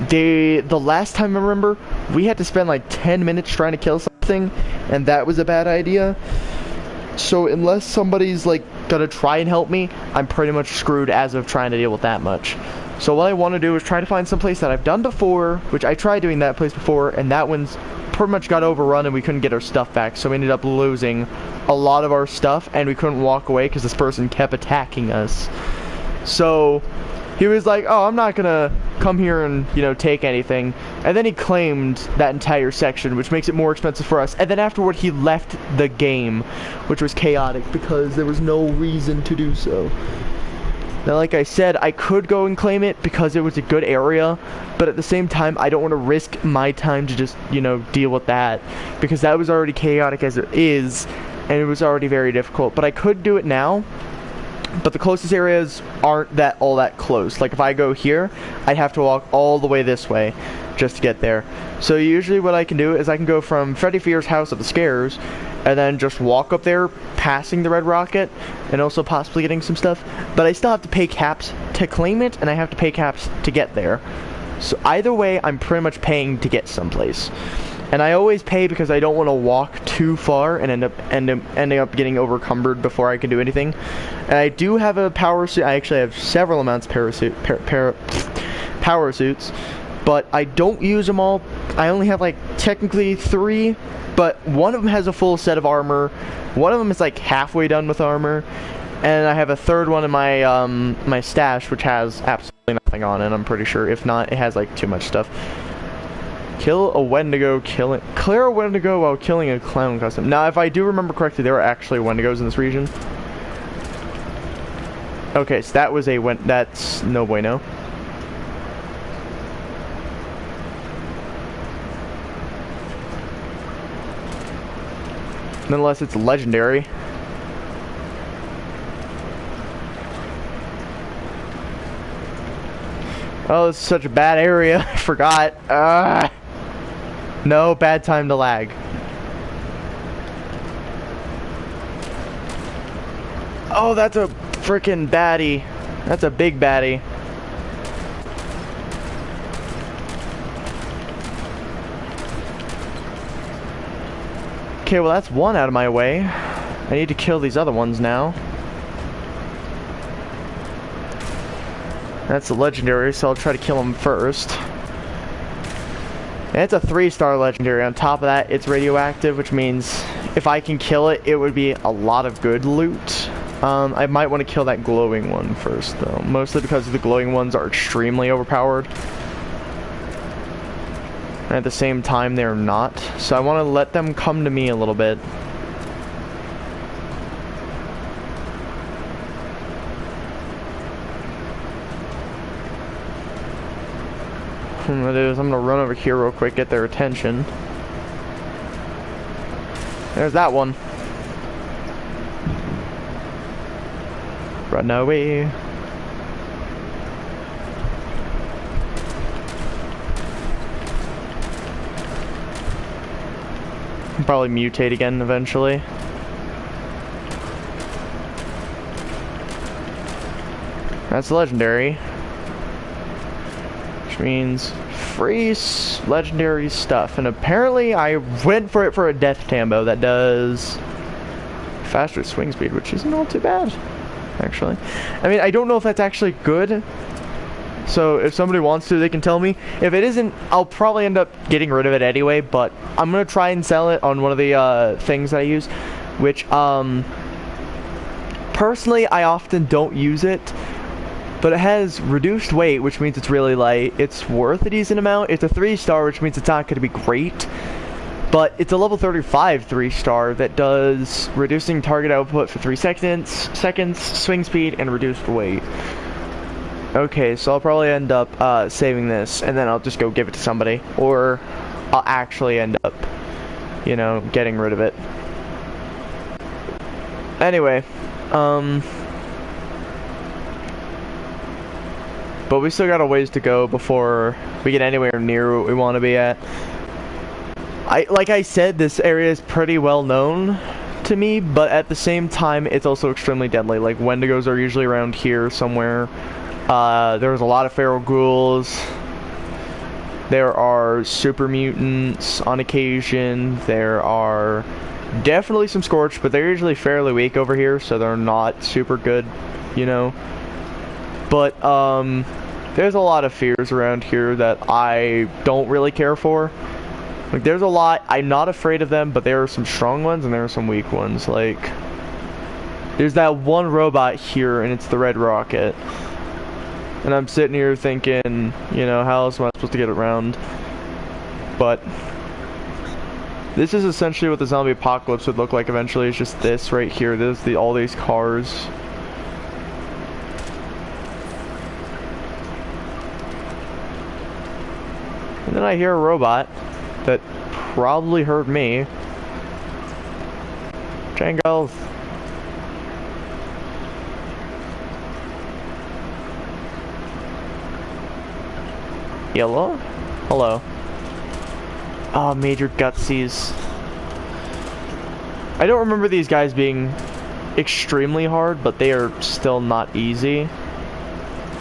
the last time I remember, we had to spend like 10 minutes trying to kill something, and that was a bad idea. So unless somebody's like gonna try and help me, I'm pretty much screwed as of trying to deal with that much. So what I want to do is try to find some place that I've done before, which I tried doing that place before, and that one's pretty much got overrun and we couldn't get our stuff back, so we ended up losing a lot of our stuff and we couldn't walk away because this person kept attacking us. So he was like, oh, I'm not gonna come here and, you know, take anything. And then he claimed that entire section, which makes it more expensive for us. And then afterward, he left the game, which was chaotic because there was no reason to do so. Now, like I said, I could go and claim it because it was a good area, but at the same time, I don't want to risk my time to just, you know, deal with that, because that was already chaotic as it is, and it was already very difficult. But I could do it now, but the closest areas aren't all that close. Like if I go here, I'd have to walk all the way this way just to get there. So usually what I can do is I can go from Freddy Fear's House of the Scares and then just walk up there, passing the red rocket, and also possibly getting some stuff. But I still have to pay caps to claim it, and I have to pay caps to get there. So either way, I'm pretty much paying to get someplace. And I always pay because I don't want to walk too far and ending up getting overcumbered before I can do anything. And I do have a power suit. I actually have several amounts of power suits, but I don't use them all. I only have like technically 3, but one of them has a full set of armor. One of them is like halfway done with armor, and I have a third one in my my stash, which has absolutely nothing on it. I'm pretty sure. If not, it has like too much stuff. Kill a Wendigo, clear a Wendigo while killing a clown custom. Now, if I do remember correctly, there were actually Wendigos in this region. Okay, so that was that's no bueno. Unless it's legendary. Oh, this is such a bad area. I forgot. No, bad time to lag. Oh, that's a freaking baddie. That's a big baddie. Okay, well that's one out of my way. I need to kill these other ones now. That's a legendary, so I'll try to kill him first. And it's a 3-star legendary. On top of that, it's radioactive, which means if I can kill it, it would be a lot of good loot. I might want to kill that glowing one first, though. Mostly because the glowing ones are extremely overpowered. And at the same time, they're not. So I want to let them come to me a little bit. What I'm gonna do is I'm gonna run over here real quick, get their attention. There's that one. Run away. I'll probably mutate again eventually. That's legendary. Means free legendary stuff, and apparently I went for it for a death tambo that does faster swing speed, which is not too bad, actually. I mean, I don't know if that's actually good, so if somebody wants to, they can tell me. If it isn't, I'll probably end up getting rid of it anyway, but I'm gonna try and sell it on one of the things that I use, which personally I often don't use it. but it has reduced weight, which means it's really light. It's worth a decent amount. It's a 3-star, which means it's not going to be great. But it's a level 35 3-star that does reducing target output for 3 seconds, swing speed, and reduced weight. Okay, so I'll probably end up saving this, and then I'll just go give it to somebody. Or I'll actually end up, you know, getting rid of it. Anyway, but we still got a ways to go before we get anywhere near what we want to be at. Like I said, this area is pretty well known to me, but at the same time, it's also extremely deadly. Like, Wendigos are usually around here somewhere. There's a lot of feral ghouls. There are super mutants on occasion. There are definitely some Scorched, but they're usually fairly weak over here, so they're not super good, you know. But, there's a lot of fears around here that I don't really care for. Like, there's a lot, I'm not afraid of them, but there are some strong ones and there are some weak ones. Like, there's that one robot here, and it's the Red Rocket. And I'm sitting here thinking, you know, how else am I supposed to get around? But this is essentially what the zombie apocalypse would look like eventually. It's just this right here. This is all these cars. And then I hear a robot that probably heard me. Jangles. Yellow? Hello. Oh, Major Gutsies. I don't remember these guys being extremely hard, but they are still not easy.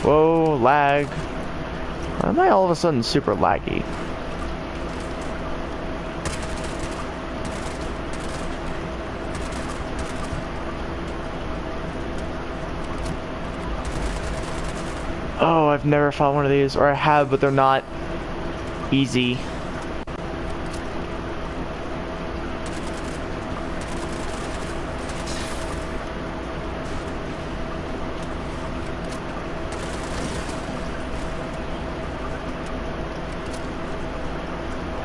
Whoa, lag. Why am I all of a sudden super laggy? Oh, I've never fought one of these, or I have, but they're not easy.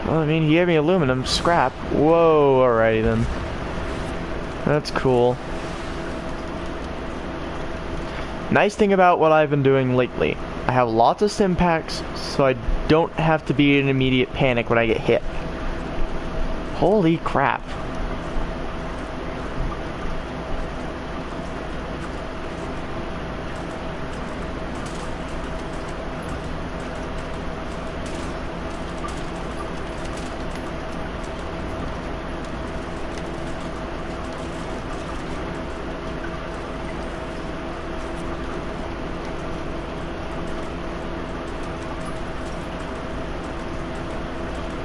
Well, I mean, he gave me aluminum scrap. Whoa, alrighty then. That's cool. Nice thing about what I've been doing lately, I have lots of stim packs, so I don't have to be in immediate panic when I get hit. Holy crap.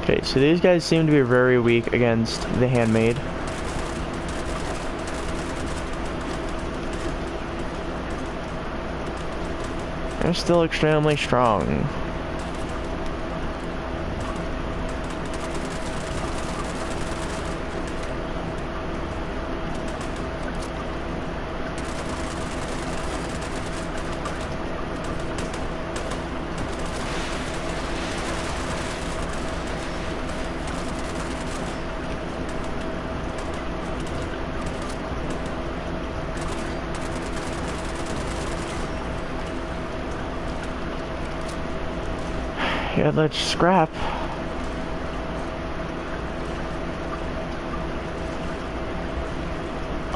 Okay, so these guys seem to be very weak against the handmade. They're still extremely strong. Yeah, let's scrap.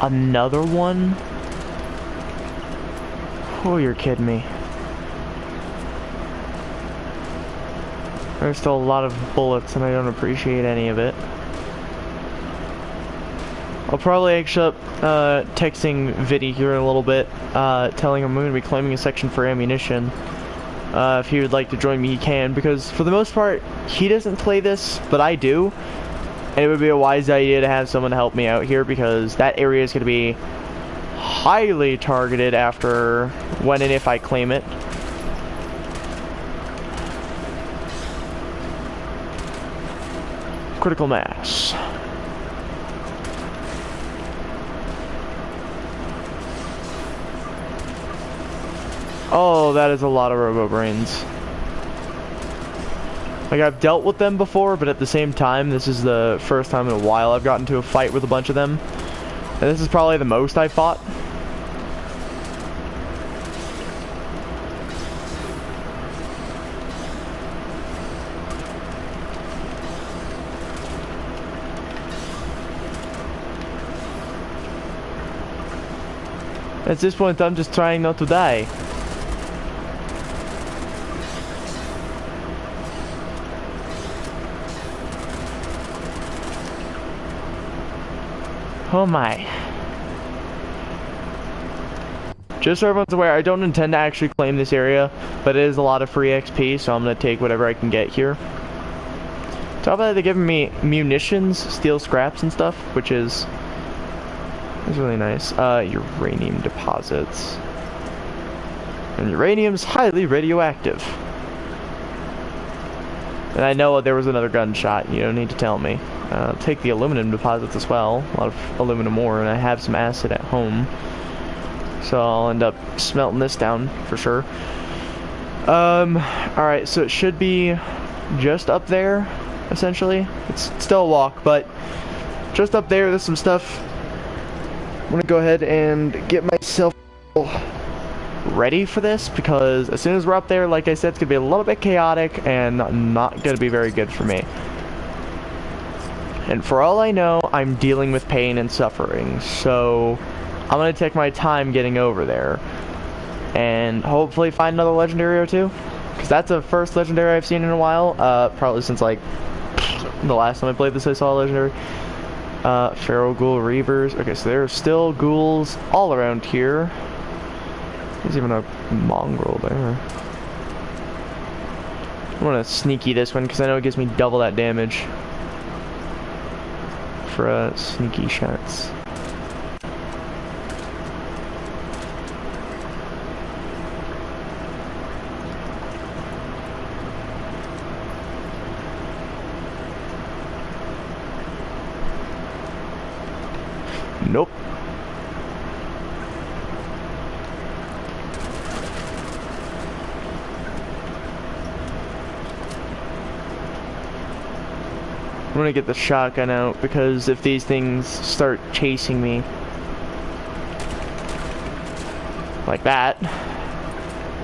Another one? Oh, you're kidding me. There's still a lot of bullets and I don't appreciate any of it. I'll probably actually up texting Vinny here in a little bit, telling him I'm going to be claiming a section for ammunition. If he would like to join me, he can, because for the most part, he doesn't play this, but I do. And it would be a wise idea to have someone help me out here, because that area is going to be highly targeted after when and if I claim it. Critical mass. Oh, that is a lot of Robo Brains. Like, I've dealt with them before, but at the same time, this is the first time in a while I've gotten into a fight with a bunch of them. And this is probably the most I've fought. At this point, I'm just trying not to die. Oh my. Just so everyone's aware, I don't intend to actually claim this area, but it is a lot of free XP, so I'm going to take whatever I can get here. Top of that, they're giving me munitions, steel scraps and stuff, which is really nice. Uranium deposits. And uranium's highly radioactive. And I know there was another gunshot, you don't need to tell me. Take the aluminum deposits as well, a lot of aluminum ore, and I have some acid at home. So I'll end up smelting this down for sure. Alright, so it should be just up there, essentially. It's still a walk, but just up there, there's some stuff. I'm gonna go ahead and get myself ready for this, because as soon as we're up there, like I said, it's gonna be a little bit chaotic and not gonna be very good for me. And for all I know, I'm dealing with pain and suffering, so I'm gonna take my time getting over there and hopefully find another legendary or two, because that's the first legendary I've seen in a while, probably since like the last time I played this I saw a legendary. Feral ghoul reavers. Okay, so there are still ghouls all around here. There's even a mongrel there. I'm gonna sneaky this one because I know it gives me double that damage for sneaky shots. Nope. I'm gonna get the shotgun out, because if these things start chasing me like that,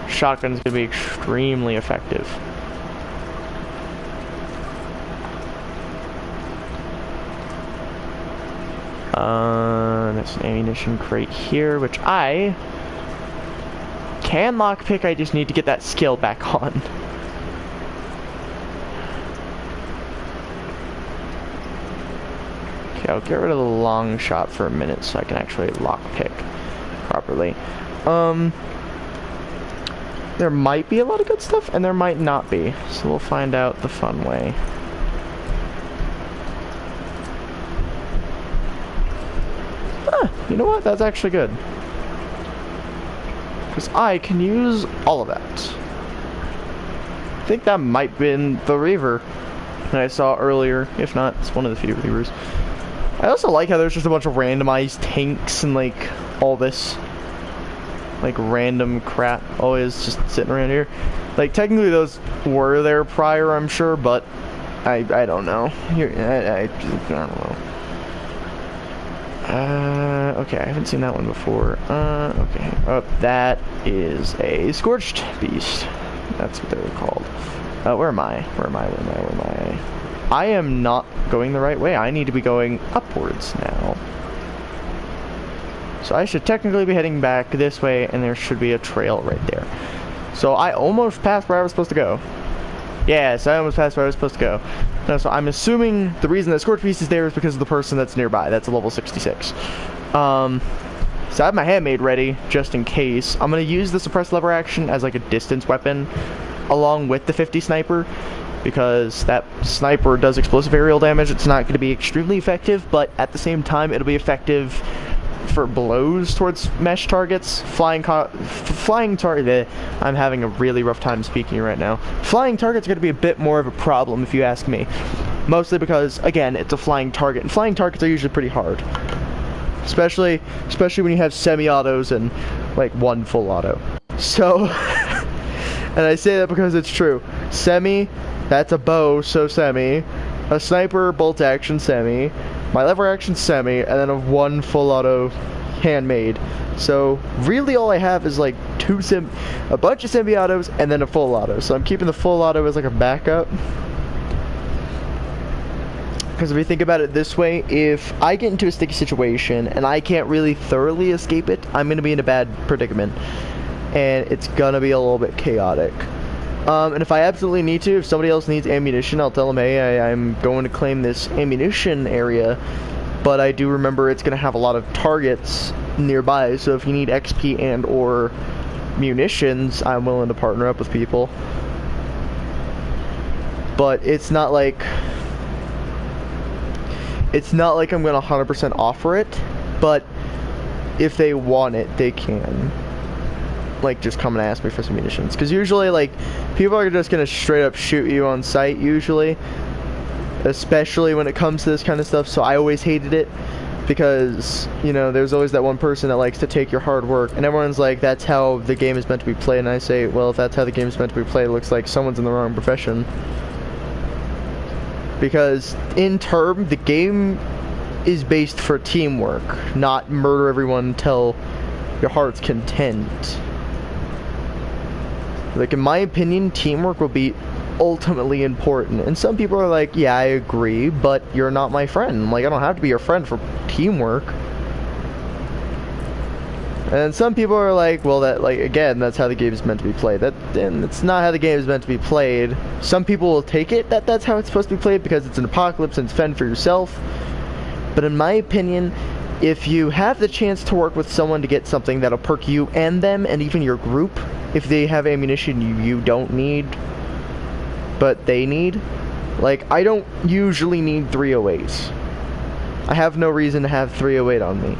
shotgun's gonna be extremely effective. There's an ammunition crate here, which I can lockpick. I just need to get that skill back on. Okay, I'll get rid of the long shot for a minute so I can actually lockpick properly. There might be a lot of good stuff, and there might not be, so we'll find out the fun way. You know what? That's actually good. Because I can use all of that. I think that might have been the Reaver that I saw earlier. If not, it's one of the few Reavers. I also like how there's just a bunch of randomized tanks and like all this like random crap always just sitting around here. Like technically those were there prior, I'm sure, but I don't know. Here, I don't know. Okay, I haven't seen that one before. Okay. Oh, that is a Scorched Beast. That's what they were called. Where am I? Where am I? I am not going the right way. I need to be going upwards now. So I should technically be heading back this way, and there should be a trail right there. So I almost passed where I was supposed to go. Yes, I almost passed where I was supposed to go. No, so I'm assuming the reason that Scorched Beast is there is because of the person that's nearby. That's a level 66. So I have my handmade ready, just in case. I'm going to use the suppressed lever action as like a distance weapon, along with the 50 sniper, because that sniper does explosive aerial damage. It's not going to be extremely effective, but at the same time, it'll be effective for blows towards mesh targets. Flying target. I'm having a really rough time speaking right now. Flying targets are going to be a bit more of a problem, if you ask me. Mostly because, again, it's a flying target, and flying targets are usually pretty hard. Especially when you have semi-autos and like one full auto. So, and I say that because it's true. Semi, that's a bow, so semi. A sniper, bolt action, semi. My lever action, semi, and then a one full auto handmade. So really all I have is like a bunch of semi-autos and then a full auto. So I'm keeping the full auto as like a backup. Because if you think about it this way, if I get into a sticky situation and I can't really thoroughly escape it, I'm going to be in a bad predicament. And it's going to be a little bit chaotic. And if I absolutely need to, if somebody else needs ammunition, I'll tell them, hey, I'm going to claim this ammunition area. But I do remember it's going to have a lot of targets nearby. So if you need XP and or munitions, I'm willing to partner up with people. But it's not like I'm gonna 100% offer it, but if they want it, they can. Like, just come and ask me for some munitions. Because usually, like, people are just gonna straight up shoot you on sight, usually. Especially when it comes to this kind of stuff, so I always hated it. Because, you know, there's always that one person that likes to take your hard work, and everyone's like, that's how the game is meant to be played, and I say, well, if that's how the game is meant to be played, it looks like someone's in the wrong profession. Because in term, the game is based for teamwork, not murder everyone until your heart's content. Like, in my opinion, teamwork will be ultimately important. And some people are like, yeah, I agree, but you're not my friend. Like, I don't have to be your friend for teamwork. And some people are like, well, that, like, again, that's how the game is meant to be played. And it's not how the game is meant to be played. Some people will take it that that's how it's supposed to be played because it's an apocalypse and fend for yourself. But in my opinion, if you have the chance to work with someone to get something that'll perk you and them and even your group, if they have ammunition you don't need, but they need, like, I don't usually need 308s. I have no reason to have 308 on me.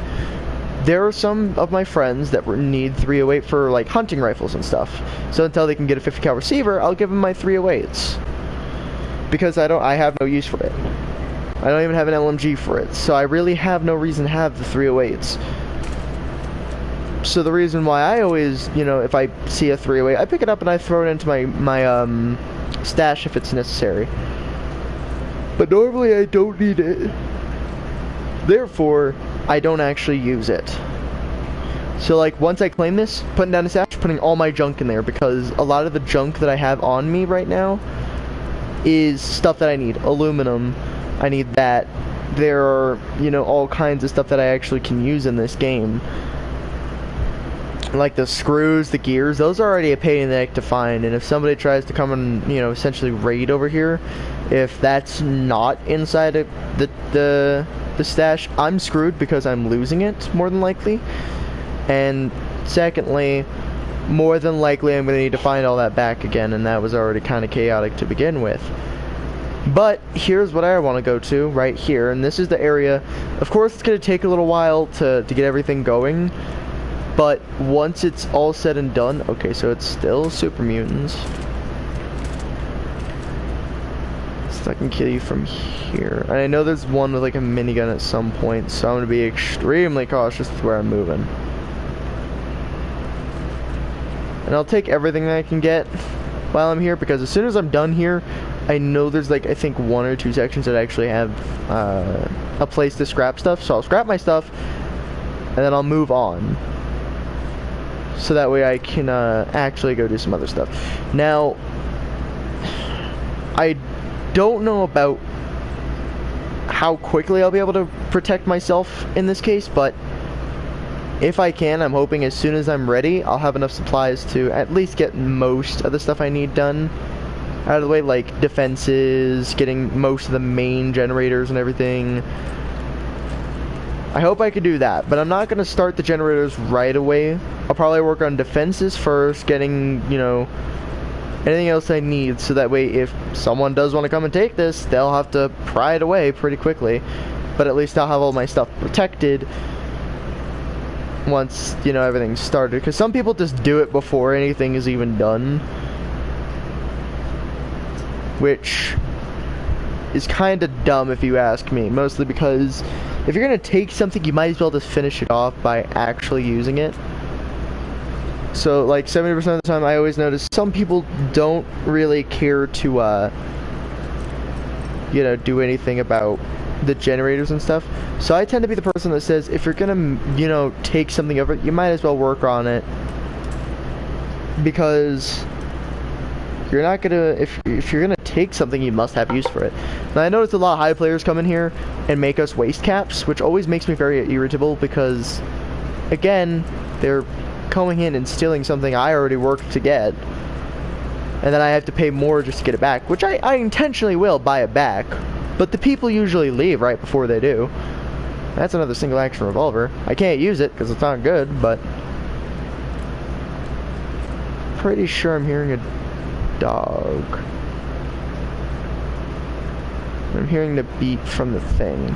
There are some of my friends that need 308 for, like, hunting rifles and stuff. So until they can get a 50 cal receiver, I'll give them my 308s. Because I have no use for it. I don't even have an LMG for it. So I really have no reason to have the 308s. So the reason why I always, you know, if I see a 308, I pick it up and I throw it into my stash if it's necessary. But normally I don't need it. Therefore, I don't actually use it. So, like, once I claim this, putting down a stash, putting all my junk in there, because a lot of the junk that I have on me right now is stuff that I need. Aluminum, I need that. There are, you know, all kinds of stuff that I actually can use in this game. Like the screws, the gears, those are already a pain in the neck to find, and if somebody tries to come and, you know, essentially raid over here, if that's not inside of the stash, I'm screwed because I'm losing it, more than likely. And secondly, more than likely I'm going to need to find all that back again, and that was already kind of chaotic to begin with. But here's what I want to go to, right here, and this is the area. Of course, it's going to take a little while to get everything going, but once it's all said and done, okay, so it's still super mutants. So I can kill you from here. And I know there's one with like a minigun at some point, so I'm going to be extremely cautious with where I'm moving. And I'll take everything that I can get while I'm here, because as soon as I'm done here, I know there's like, I think 1 or 2 sections that actually have a place to scrap stuff. So I'll scrap my stuff, and then I'll move on. So that way I can actually go do some other stuff. Now, I don't know about how quickly I'll be able to protect myself in this case, but if I can, I'm hoping as soon as I'm ready, I'll have enough supplies to at least get most of the stuff I need done out of the way, like defenses, getting most of the main generators and everything. I hope I could do that, but I'm not going to start the generators right away. I'll probably work on defenses first, getting, you know, anything else I need, so that way if someone does want to come and take this, they'll have to pry it away pretty quickly. But at least I'll have all my stuff protected once, you know, everything's started. Because some people just do it before anything is even done, which is kind of dumb if you ask me. Mostly because if you're going to take something, you might as well just finish it off by actually using it. So like 70% of the time I always notice some people don't really care to you know, do anything about the generators and stuff. So I tend to be the person that says if you're gonna, you know, take something of it, you might as well work on it, because you're not gonna, if you're gonna take something, you must have use for it. Now I noticed a lot of high players come in here and make us waste caps, which always makes me very irritable, because again, they're coming in and stealing something I already worked to get, and then I have to pay more just to get it back, which I intentionally will buy it back, but the people usually leave right before they do. That's another single action revolver. I can't use it because it's not good, but pretty sure I'm hearing a dog. I'm hearing the beat from the thing.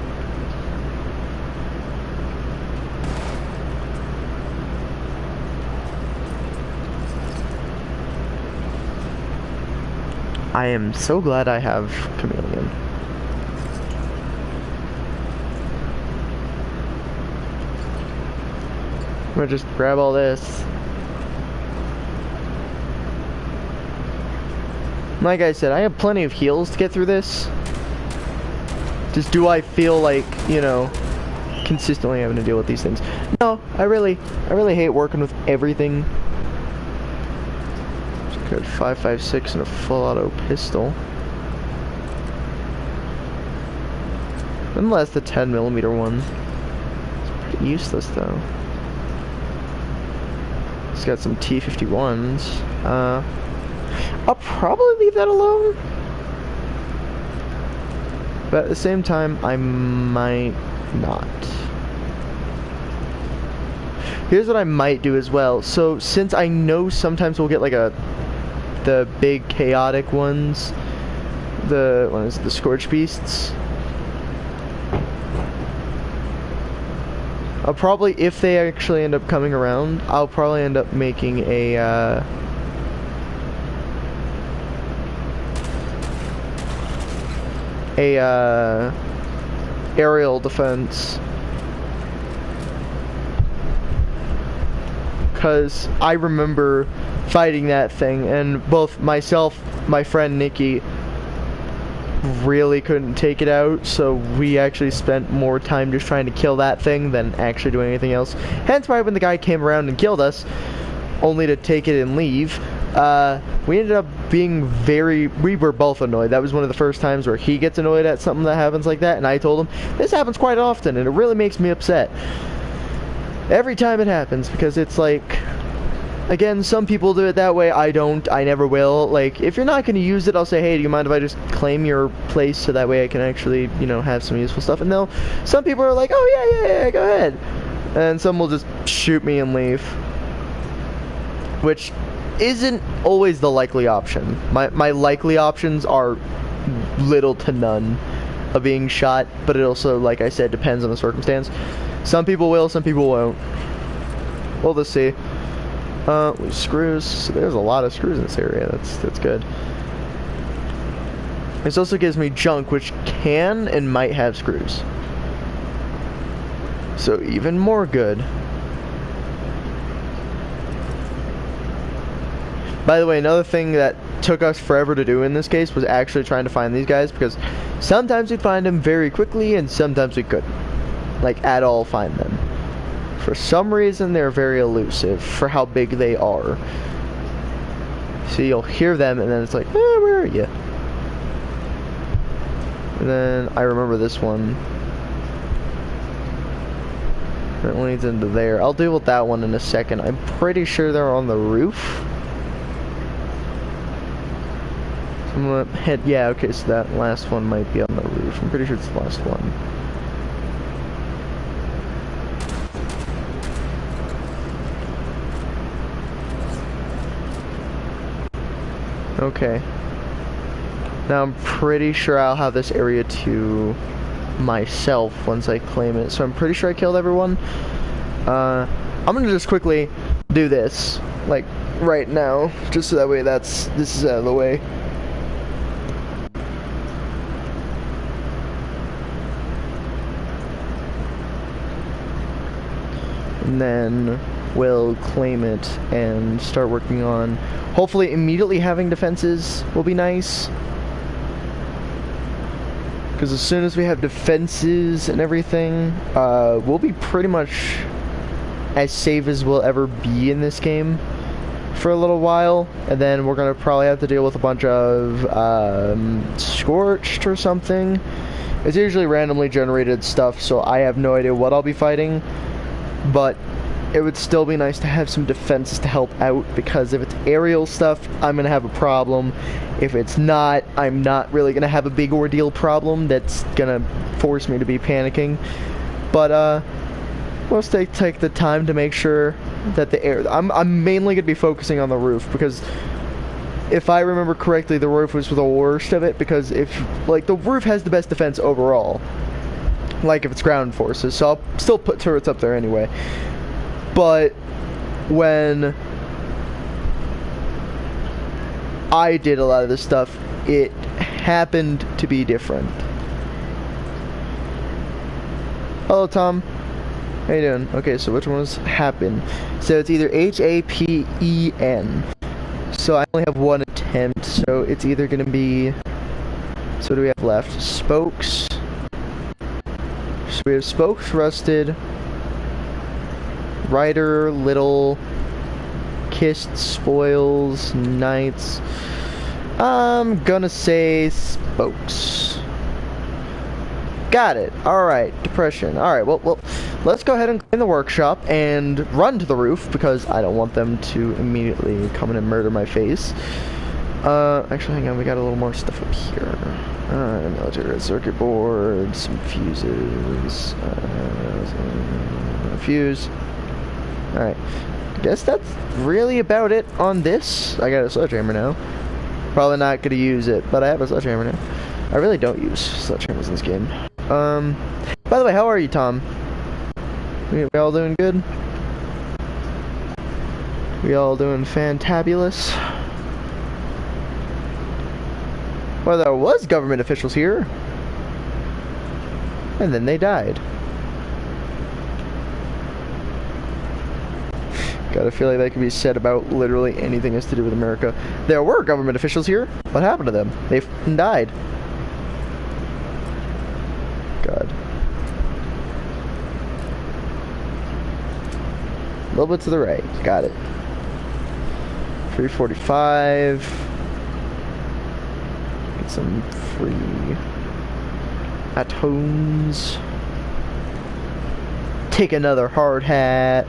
I am so glad I have Chameleon. I'm gonna just grab all this. Like I said, I have plenty of heals to get through this. Just do I feel like, you know, consistently having to deal with these things? No, I really hate working with everything. Good 5.56 and a full auto pistol. Unless the 10mm one. It's pretty useless though. It's got some T51s. I'll probably leave that alone. But at the same time, I might not. Here's what I might do as well. So since I know sometimes we'll get like the big chaotic ones, what is it, the Scorch Beasts. I'll probably, if they actually end up coming around, I'll probably end up making a aerial defense, because I remember fighting that thing, and both myself, my friend Nikki, really couldn't take it out, so we actually spent more time just trying to kill that thing than actually doing anything else. Hence why when the guy came around and killed us, only to take it and leave, we ended up being we were both annoyed. That was one of the first times where he gets annoyed at something that happens like that, and I told him, this happens quite often, and it really makes me upset. Every time it happens, because it's like, again, some people do it that way, I don't, I never will. Like, if you're not going to use it, I'll say, hey, do you mind if I just claim your place so that way I can actually, you know, have some useful stuff? And some people are like, oh yeah, go ahead. And some will just shoot me and leave. Which isn't always the likely option. My likely options are little to none of being shot, but it also, like I said, depends on the circumstance. Some people will, some people won't. We'll just see. Screws. There's a lot of screws in this area. That's good. This also gives me junk, which can and might have screws. So even more good. By the way, another thing that took us forever to do in this case was actually trying to find these guys, because sometimes we'd find them very quickly and sometimes we couldn't, like, at all find them. For some reason, they're very elusive for how big they are. So you'll hear them and then it's like, where are you? And then I remember this one. That leads into there. I'll deal with that one in a second. I'm pretty sure they're on the roof. I'm gonna head, yeah, okay, so that last one might be on the roof. I'm pretty sure it's the last one. Okay. Now I'm pretty sure I'll have this area to myself once I claim it. So I'm pretty sure I killed everyone. I'm gonna just quickly do this, like, right now, just so that way this is out of the way. And then will claim it and start working on, hopefully immediately having defenses will be nice. Because as soon as we have defenses and everything, we'll be pretty much as safe as we'll ever be in this game for a little while. And then we're going to probably have to deal with a bunch of Scorched or something. It's usually randomly generated stuff, so I have no idea what I'll be fighting. But it would still be nice to have some defenses to help out, because if it's aerial stuff, I'm going to have a problem. If it's not, I'm not really going to have a big ordeal problem that's going to force me to be panicking. But, we'll take the time to make sure that the air... I'm mainly going to be focusing on the roof, because if I remember correctly, the roof was the worst of it, because if... like, the roof has the best defense overall. Like, if it's ground forces, so I'll still put turrets up there anyway. But when I did a lot of this stuff, it happened to be different. Hello, Tom. How you doing? Okay, so which one was happen? So it's either H-A-P-E-N. So I only have one attempt, so it's either gonna be... so what do we have left? Spokes. So we have Spokes, Rusted, Rider, Little, Kissed, Spoils, Knights. I'm gonna say Spokes. Got it. Alright, Depression. Alright, well, let's go ahead and clean the workshop and run to the roof, because I don't want them to immediately come in and murder my face. Actually, hang on, we got a little more stuff up here. Military circuit board, some fuses, fuse. Alright, I guess that's really about it on this. I got a sledgehammer now. Probably not gonna use it, but I have a sledgehammer now. I really don't use sledgehammers in this game. By the way, how are you, Tom? We all doing good? We all doing fantabulous? Well, there was government officials here. And then they died. Gotta feel like that could be said about literally anything that's to do with America. There were government officials here. What happened to them? They f***ing died. God. A little bit to the right. Got it. 345. Get some free at-homes. Take another hard hat.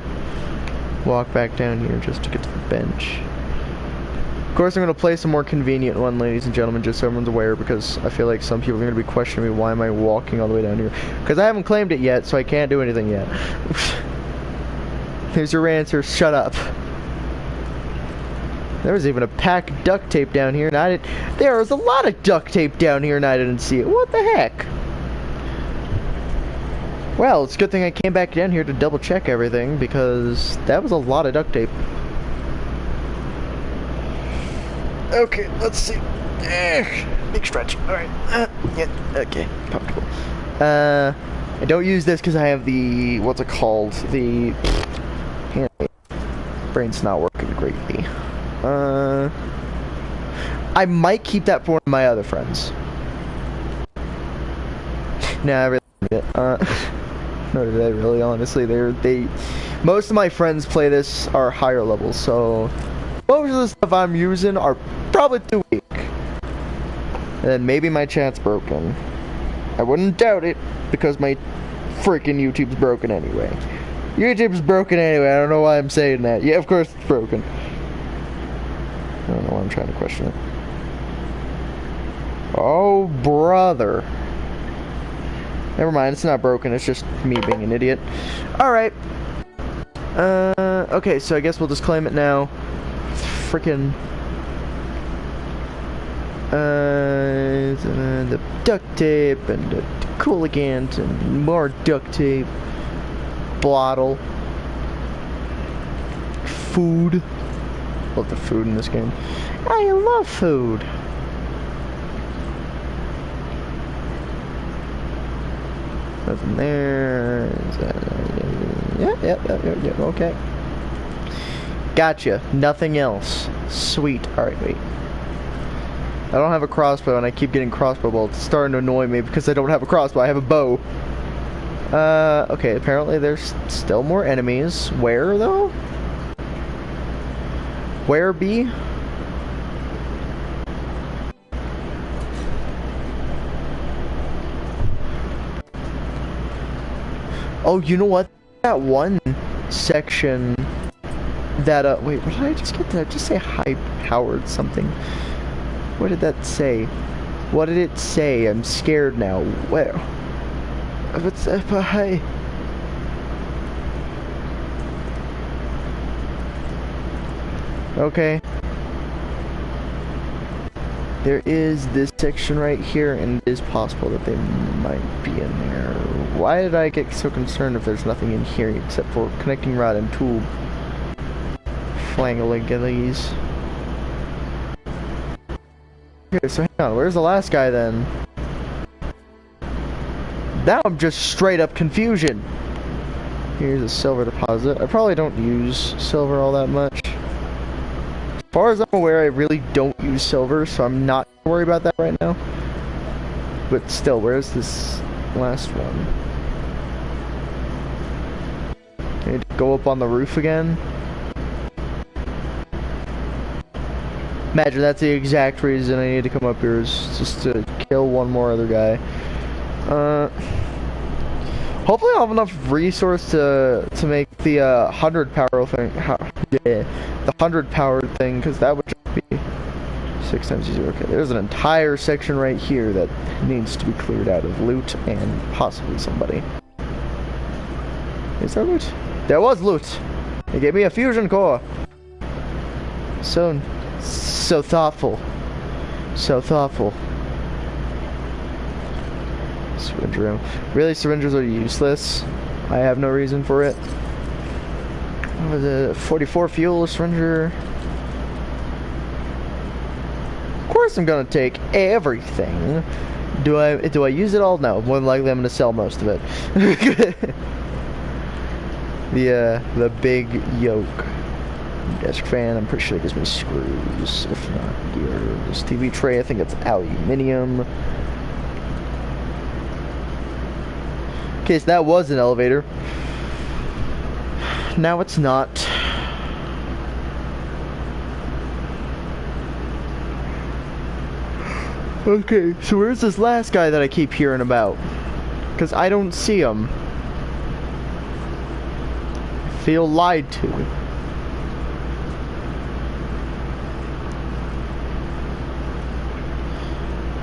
Walk back down here just to get to the bench. Of course, I'm going to play some more convenient one, ladies and gentlemen, just so everyone's aware, because I feel like some people are going to be questioning me, why am I walking all the way down here? Because I haven't claimed it yet, so I can't do anything yet. Here's your answer, shut up. There was even a pack of duct tape down here, and I didn't... There was a lot of duct tape down here, and I didn't see it. What the heck? Well, it's a good thing I came back down here to double check everything, because that was a lot of duct tape. Okay, let's see. Big stretch. Alright. Yeah, okay. Comfortable. I don't use this because I have the... what's it called? The... brain's not working greatly. I might keep that for one of my other friends. Nah, I really need it. No, they really, honestly, most of my friends play this are higher levels, so most of the stuff I'm using are probably too weak. And then maybe my chat's broken. I wouldn't doubt it, because my freaking YouTube's broken anyway. YouTube's broken anyway, I don't know why I'm saying that. Yeah, of course it's broken. I don't know why I'm trying to question it. Oh, brother. Never mind, it's not broken, it's just me being an idiot. Alright. Okay, so I guess we'll just claim it now. Frickin'... the duct tape, and the cooligant, and more duct tape. Bottle. Food. Love the food in this game. I love food. Nothing there. Yeah, okay. Gotcha. Nothing else. Sweet. Alright, wait. I don't have a crossbow and I keep getting crossbow bolts. It's starting to annoy me because I don't have a crossbow. I have a bow. Okay, apparently there's still more enemies. Where, though? Where, B? Oh, you know what? That one section that, wait, what did I just get? Did I just say high-powered something? What did that say? What did it say? I'm scared now. Where? What's hey? Okay. There is this section right here, and it is possible that they might be in there. Why did I get so concerned if there's nothing in here except for connecting rod and tube? Flangaliggilies. Okay, so hang on, where's the last guy then? Now I'm just straight up confusion. Here's a silver deposit. I probably don't use silver all that much. As far as I'm aware, I really don't use silver, so I'm not worried about that right now. But still, where's this last one? I need to go up on the roof again. Imagine that's the exact reason I need to come up here, is just to kill one more other guy. Hopefully I'll have enough resource to make the 100 power thing. The 100 power thing, because that would just be 6 times easier. Okay, there's an entire section right here that needs to be cleared out of loot and possibly somebody. Is there loot? There was loot. They gave me a fusion core. So thoughtful. So thoughtful. Syringe ammo. Really, syringes are useless. I have no reason for it. What was it? 44 fuel syringer. Of course I'm gonna take everything. Do I use it all? No. More than likely I'm gonna sell most of it. The big yoke. Desk fan, I'm pretty sure it gives me screws. If not, gears. TV tray, I think it's aluminium. Okay, so that was an elevator. Now it's not. Okay, so where's this last guy that I keep hearing about? Because I don't see him. I feel lied to.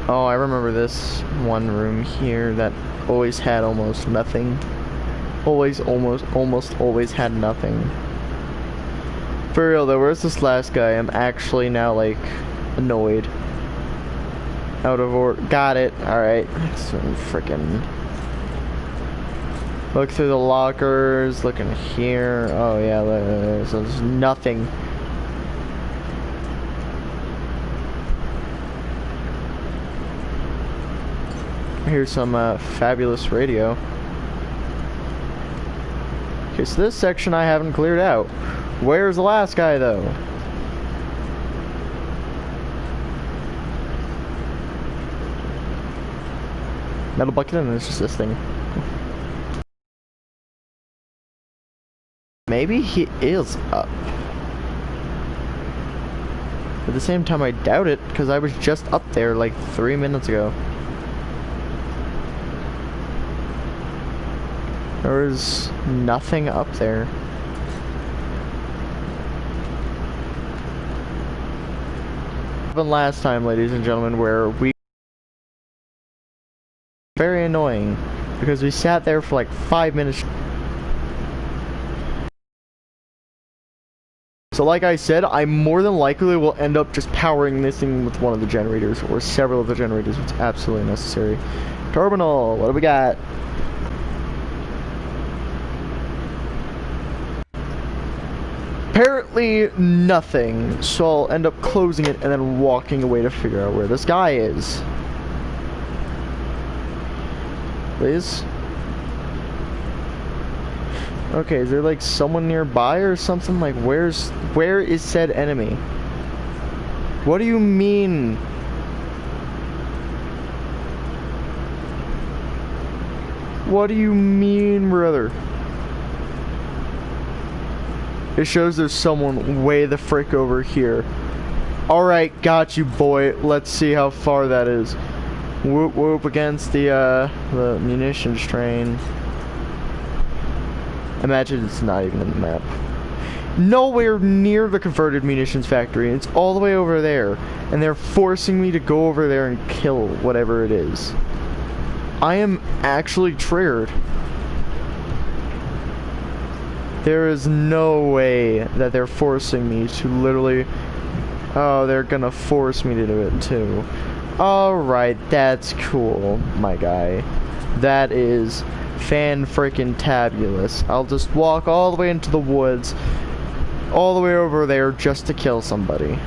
Oh, I remember this one room here that always had almost nothing. Almost always had nothing. For real though, where's this last guy? I'm actually now like annoyed. Out of order. Got it. Alright. So freaking look through the lockers, looking here. Oh yeah, there's nothing. Here's some fabulous radio. Okay, so this section I haven't cleared out. Where's the last guy though? Metal bucket, and there's just this thing. Maybe he is up. At the same time, I doubt it, because I was just up there like 3 minutes ago. There was nothing up there. Happened last time, ladies and gentlemen, where we very annoying because we sat there for like 5 minutes. So like I said, I more than likely will end up just powering this thing with one of the generators or several of the generators if it's absolutely necessary. Terminal, what do we got? Apparently nothing, so I'll end up closing it and then walking away to figure out where this guy is. Please? Okay, is there like someone nearby or something? Like, where is said enemy? What do you mean? What do you mean, brother? It shows there's someone way the frick over here. Alright, got you, boy. Let's see how far that is. Whoop whoop against the munitions train. Imagine it's not even in the map. Nowhere near the converted munitions factory. It's all the way over there. And they're forcing me to go over there and kill whatever it is. I am actually triggered. There is no way that they're forcing me to literally... Oh, they're gonna force me to do it too. Alright, that's cool, my guy. That is fan-freaking-tabulous. I'll just walk all the way into the woods, all the way over there just to kill somebody.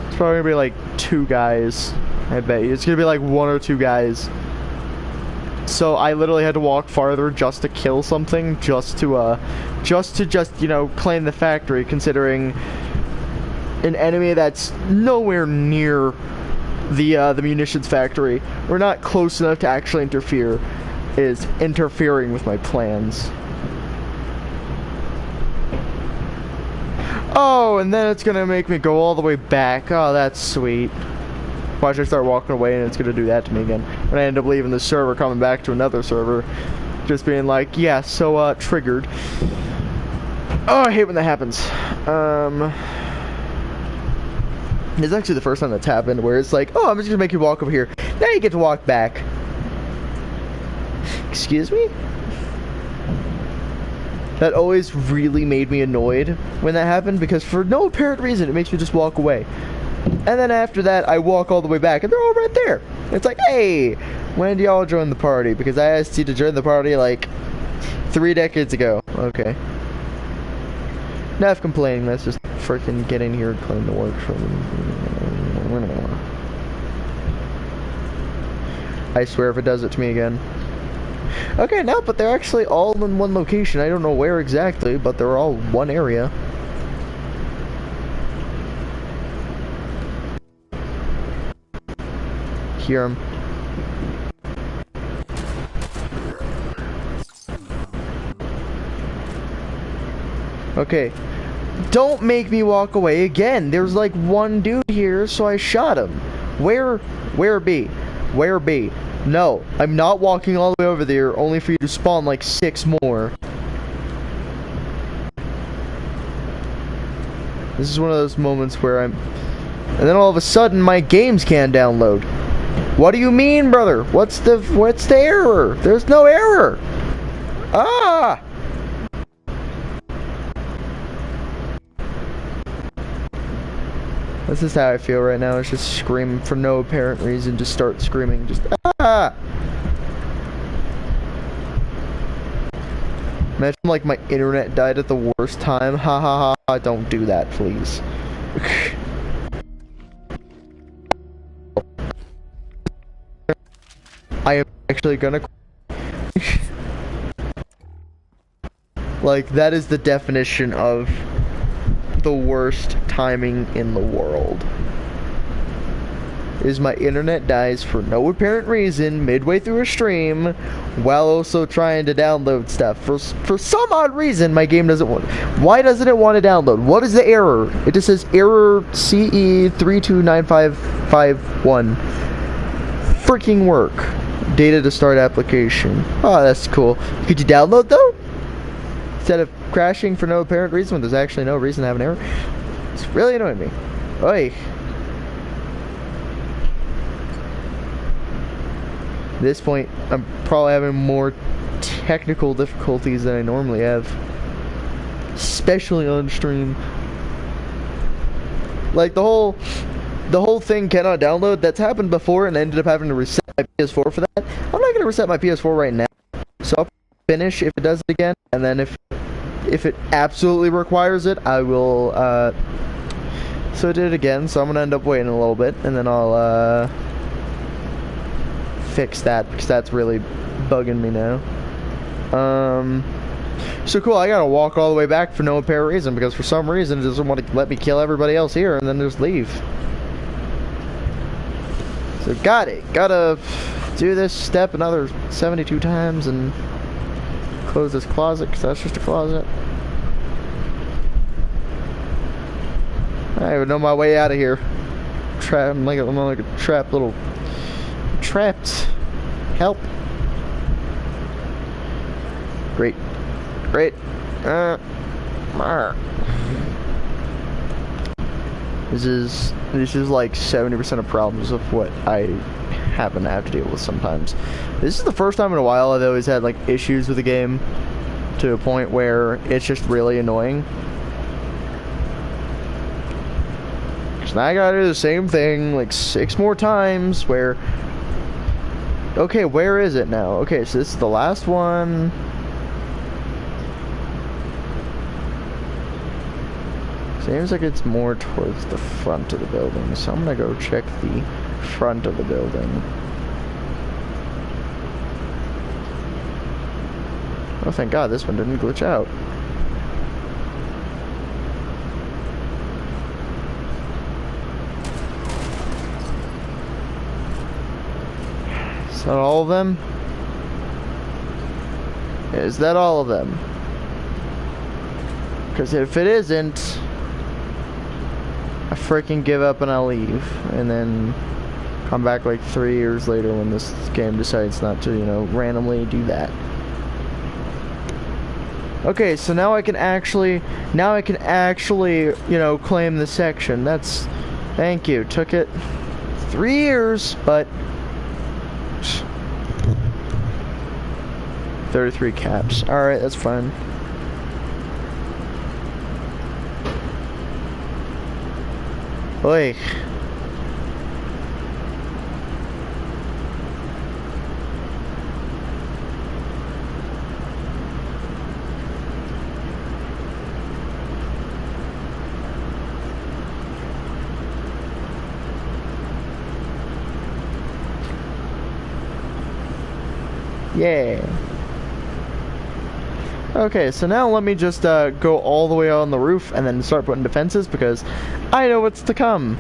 It's probably gonna be like 2 guys. I bet you. It's gonna be like 1 or 2 guys. So I literally had to walk farther just to kill something, just to you know, claim the factory, considering an enemy that's nowhere near the munitions factory, or not close enough to actually interfere, is interfering with my plans. Oh, and then it's gonna make me go all the way back. Oh, that's sweet. Watch, I start walking away and it's gonna do that to me again. When I end up leaving the server, coming back to another server, just being like, yeah, so, triggered. Oh, I hate when that happens. It's actually the first time that's happened, where it's like, oh, I'm just gonna make you walk over here. Now you get to walk back. Excuse me? That always really made me annoyed when that happened, because for no apparent reason, it makes me just walk away. And then after that, I walk all the way back, and they're all right there. It's like, hey, when do y'all join the party? Because I asked you to join the party like 3 decades ago. Okay. Enough complaining, let's just freaking get in here and claim the work from... I swear if it does it to me again. Okay, no, but they're actually all in one location. I don't know where exactly, but they're all one area. Hear him. Okay. Don't make me walk away again. There's like 1 dude here, so I shot him. Where be? Where be? No, I'm not walking all the way over there, only for you to spawn like 6 more. This is one of those moments where I'm... And then all of a sudden, my games can't download. What do you mean, brother? What's the error? There's no error. Ah! This is how I feel right now. It's just screaming for no apparent reason. Just start screaming. Just ah! Imagine like my internet died at the worst time. Ha ha ha! Don't do that, please. I am actually gonna. Like, that is the definition of the worst timing in the world. Is my internet dies for no apparent reason midway through a stream while also trying to download stuff. For some odd reason, my game doesn't want... Why doesn't it want to download? What is the error? It just says error CE329551. Freaking work. Data to start application. Oh, that's cool. Could you download though? Instead of crashing for no apparent reason when there's actually no reason to have an error. It's really annoying me. Oi. At this point, I'm probably having more technical difficulties than I normally have. Especially on stream. Like the whole thing cannot download, that's happened before and I ended up having to reset my PS4 for that. I'm not gonna reset my PS4 right now. So I'll finish if it does it again, and then if it absolutely requires it, I will so I did it again, so I'm gonna end up waiting a little bit, and then I'll fix that, because that's really bugging me now. So cool, I gotta walk all the way back for no apparent reason, because for some reason it doesn't want to let me kill everybody else here and then just leave. So gotta do this step another 72 times and close this closet, because that's just a closet. I don't even know my way out of here. I'm like a trapped little... Trapped. Help. Great. Great. This is like 70% of problems of what I happen to have to deal with sometimes. This is the first time in a while I've always had like issues with the game to a point where it's just really annoying. So now I gotta do the same thing like 6 more times where... Okay, where is it now? Okay, so this is the last one. Seems like it's more towards the front of the building, so I'm gonna go check the front of the building. Oh, thank God this one didn't glitch out. Is that all of them? Is that all of them? Because if it isn't, I freaking give up and I'll leave, and then come back like 3 years later when this game decides not to, you know, randomly do that. Okay, so now I can actually, you know, claim the section. That's, thank you. Took it 3 years, but 33 caps. All right, that's fine. Oi. Yeah. Okay, so now let me just go all the way on the roof and then start putting defenses, because I know what's to come.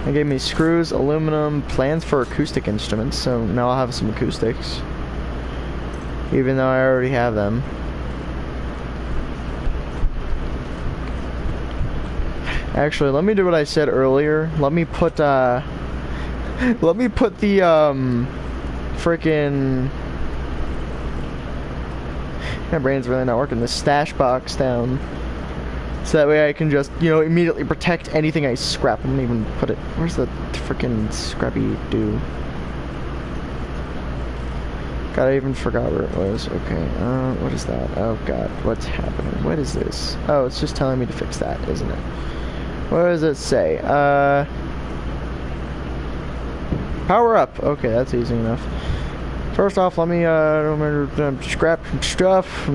They gave me screws, aluminum, plans for acoustic instruments, so now I'll have some acoustics. Even though I already have them. Actually, let me do what I said earlier. Let me put the frickin'... My brain's really not working. The stash box down, so that way I can just, you know, immediately protect anything I scrap. I'm gonna even put it. Where's the freaking scrappy do? God, I even forgot where it was. Okay, what is that? Oh God, what's happening? What is this? Oh, it's just telling me to fix that, isn't it? What does it say? Power up. Okay, that's easy enough. First off, let me scrap some stuff.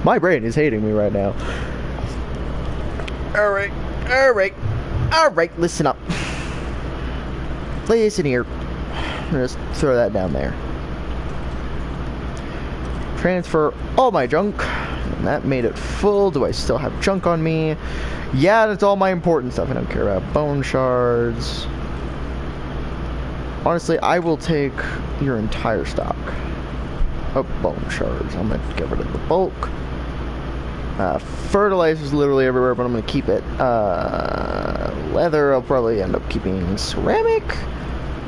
My brain is hating me right now. Alright, listen up. Listen here. Just throw that down there. Transfer all my junk. And that made it full. Do I still have junk on me? Yeah, that's all my important stuff. I don't care about bone shards. Honestly, I will take your entire stock of bone shards. I'm gonna get rid of the bulk. Fertilizer's literally everywhere, but I'm gonna keep it. Leather, I'll probably end up keeping. Ceramic,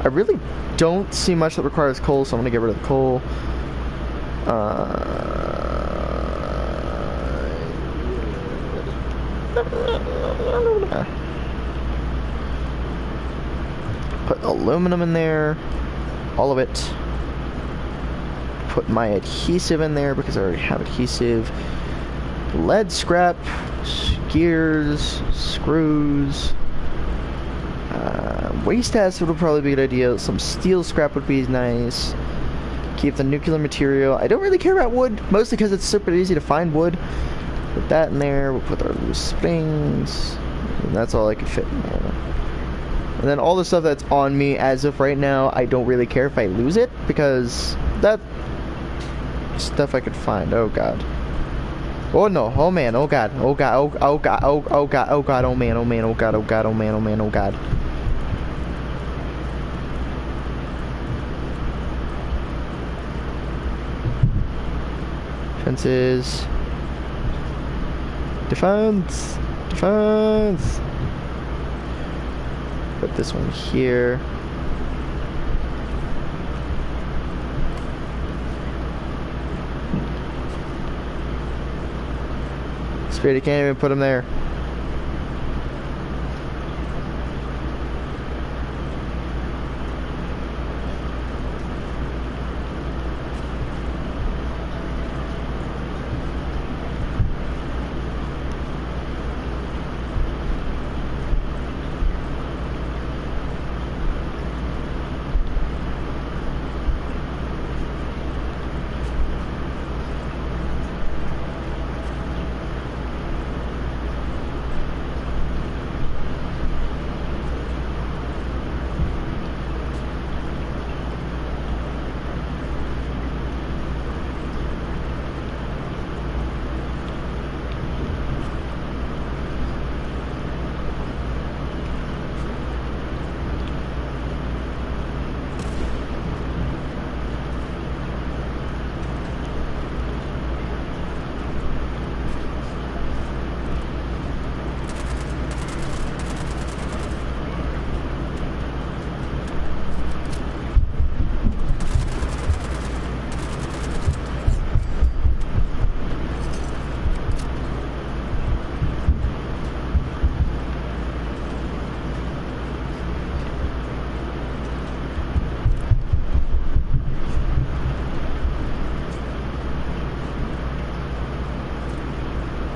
I really don't see much that requires coal, so I'm gonna get rid of the coal. Put aluminum in there, all of it. Put my adhesive in there because I already have adhesive. Lead scrap, gears, screws. Waste acid would probably be a good idea. Some steel scrap would be nice. Keep the nuclear material. I don't really care about wood, mostly because it's super easy to find wood. Put that in there. We'll put our loose springs. And that's all I can fit in there. And then all the stuff that's on me as of right now, I don't really care if I lose it, because that stuff I could find. Oh god. Oh no, oh man, oh god, oh god, oh god, oh god, oh god, oh man, oh man, oh god, oh god, oh man, oh man, oh god. Fences. Defense! Defense! Put this one here. Spirit, you can't even put him there.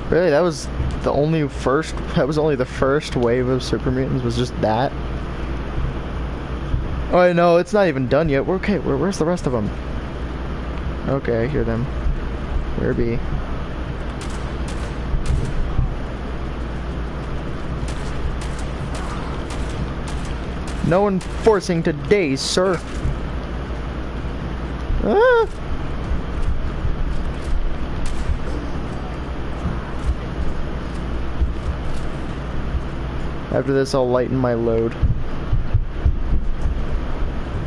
Really, that was only the first wave of super mutants, was just that? Oh no, it's not even done yet. We're okay, where's the rest of them? Okay, I hear them. Where be? No enforcing today, sir. Ah! After this, I'll lighten my load.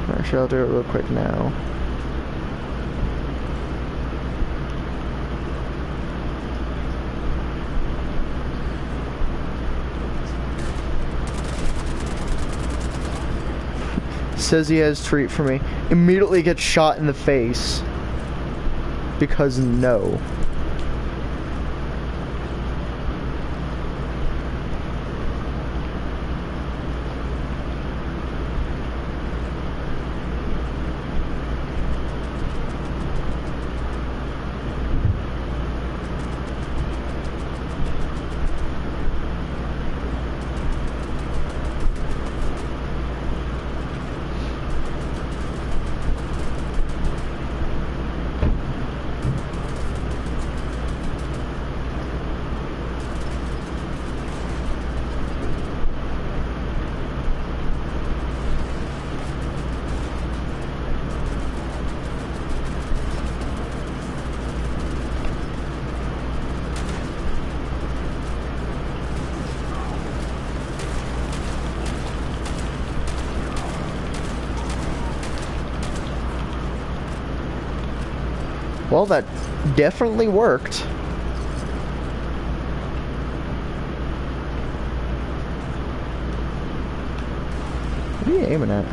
Actually, I'll do it real quick now. Says he has treat for me. Immediately gets shot in the face. Because no. Well, that definitely worked. What are you aiming at?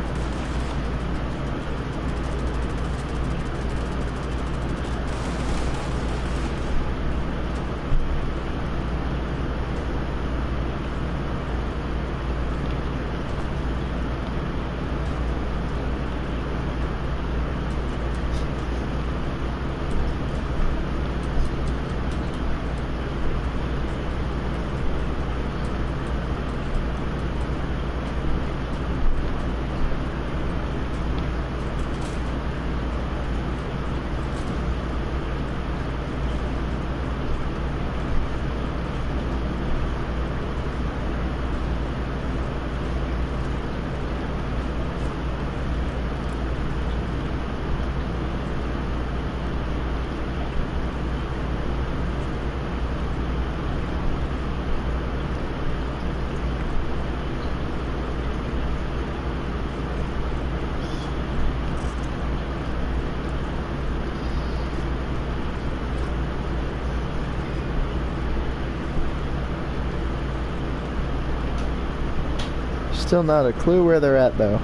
Still not a clue where they're at, though.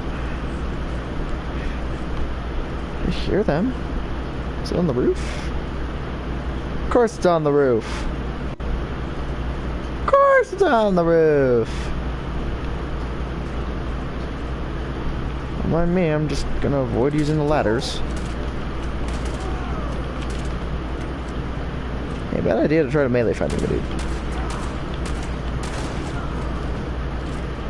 You hear them? Is it on the roof? Of course it's on the roof. Of course it's on the roof. Don't mind me, I'm just gonna avoid using the ladders. Hey, bad idea to try to melee fight me, dude.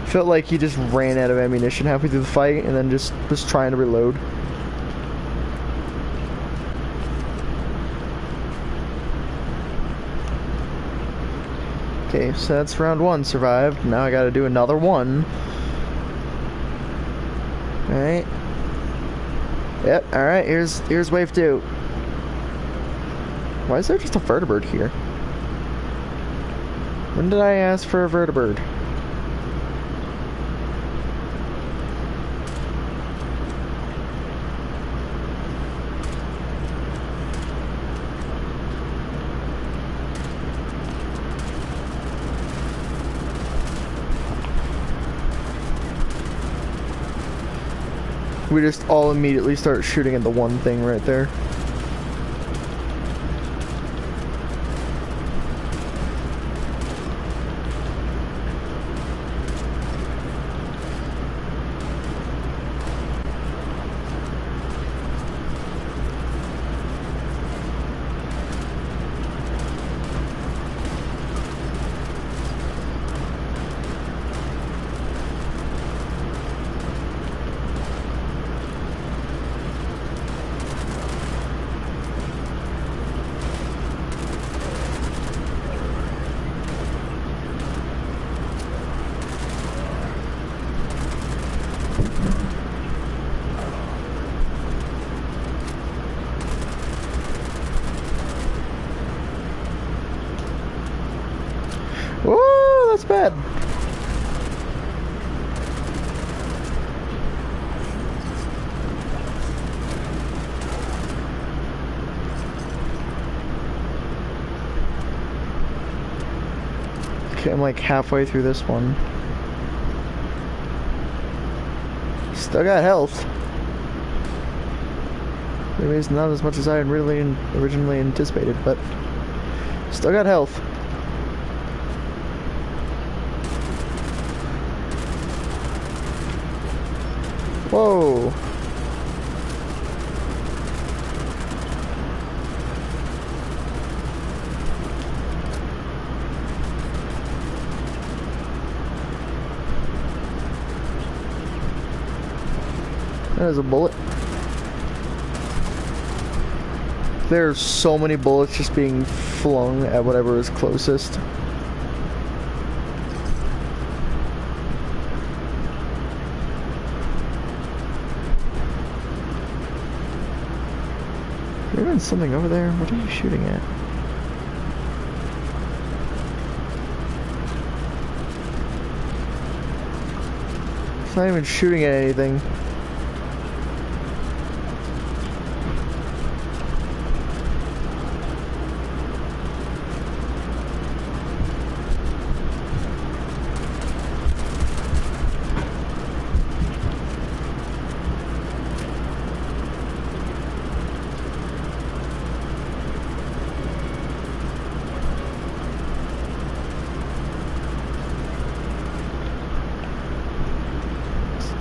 Felt like he just ran out of ammunition halfway through the fight and then just was trying to reload. Okay, so that's round 1 survived. Now I gotta do another one. Alright. Yep, alright, here's wave 2. Why is there just a vertibird here? When did I ask for a vertibird? We just all immediately start shooting at the one thing right there. Whoa, that's bad. Okay, I'm like halfway through this one. Still got health. Maybe it's not as much as I had really originally anticipated, but still got health. Whoa. There's a bullet. There's so many bullets just being flung at whatever is closest. There's something over there. What are you shooting at? It's not even shooting at anything.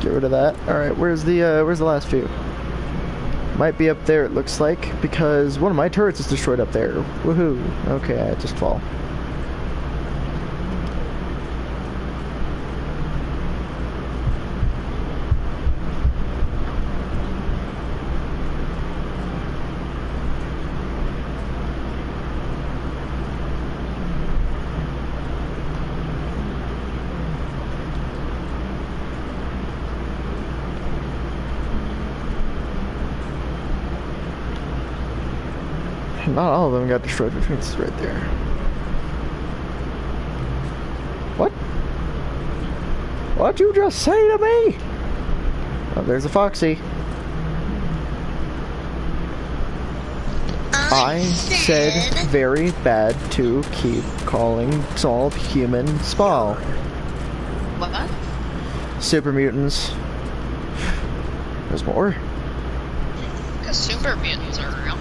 Get rid of that. Alright, where's the last few? Might be up there, it looks like, because one of my turrets is destroyed up there. Woohoo. Okay, I just fall. Not all of them got destroyed, which means it's right there. What? What'd you just say to me? Oh, there's a Foxy. I said very bad to keep calling all human Spall. What? Super mutants. There's more. Because super mutants are real.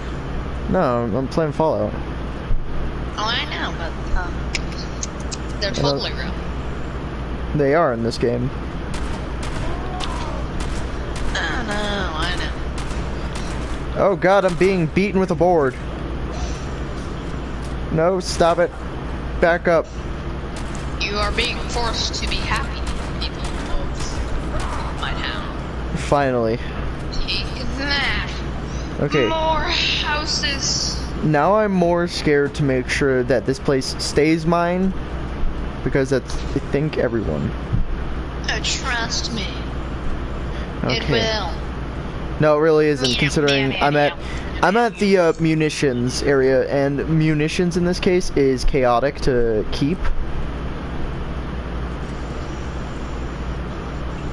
No, I'm playing Fallout. Oh, I know, but they're totally real. They are in this game. I know. Oh god, I'm being beaten with a board. No, stop it. Back up. You are being forced to be happy, people of my town. Finally. Take that. Okay. More houses. Now I'm more scared to make sure that this place stays mine. Because that's, I think, everyone. Oh, trust me. Okay. It will. No, it really isn't, considering I'm at the munitions area, and munitions in this case is chaotic to keep.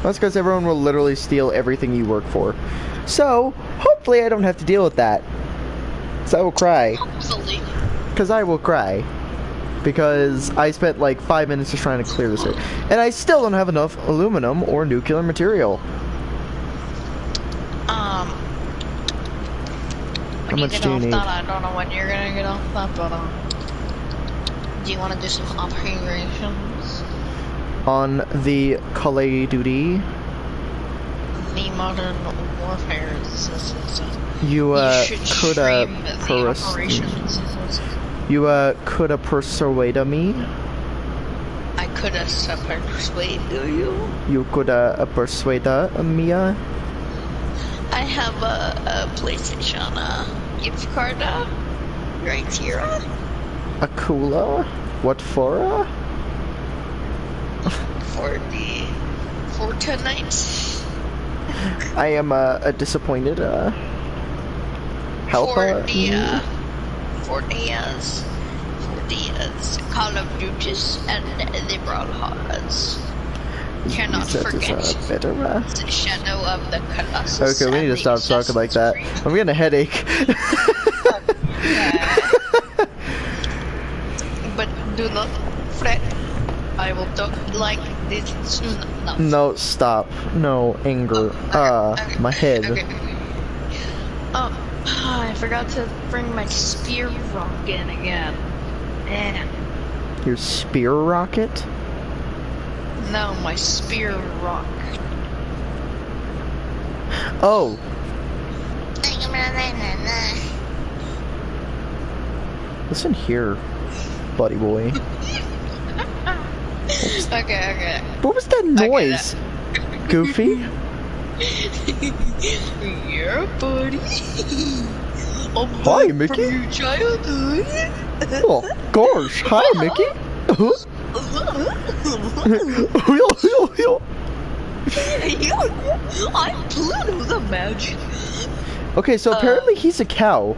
That's because everyone will literally steal everything you work for. So, hopefully I don't have to deal with that. So I will cry. Hopefully. Because I will cry. Because I spent like 5 minutes just trying to clear this area. And I still don't have enough aluminum or nuclear material. How much do you need? I don't know when you're gonna get off that, but do you want to do some operations? On the Call duty. The modern warfare You could have persuaded me. I could have persuaded you. You could persuaded me. I have a PlayStation gift card right here. A cooler? What for? For tonight. I am disappointed. Help for me. For the Call of Duty and the Brawlhards. Cannot forget the shadow of the Colossus. Okay, we need to stop talking like that. I'm getting a headache. But do not fret. I will talk like this soon enough. No, stop. No, anger. Okay. My head. Okay. I forgot to bring my spear rocket again. Your spear rocket? No, my spear rock. Oh. Listen here, buddy boy. Okay. What was that noise? Goofy? Yeah, buddy. Hi, Mickey. From your childhood. Oh, gosh. Hi, Mickey. I'm Pluto the Magic. Okay, so apparently he's a cow.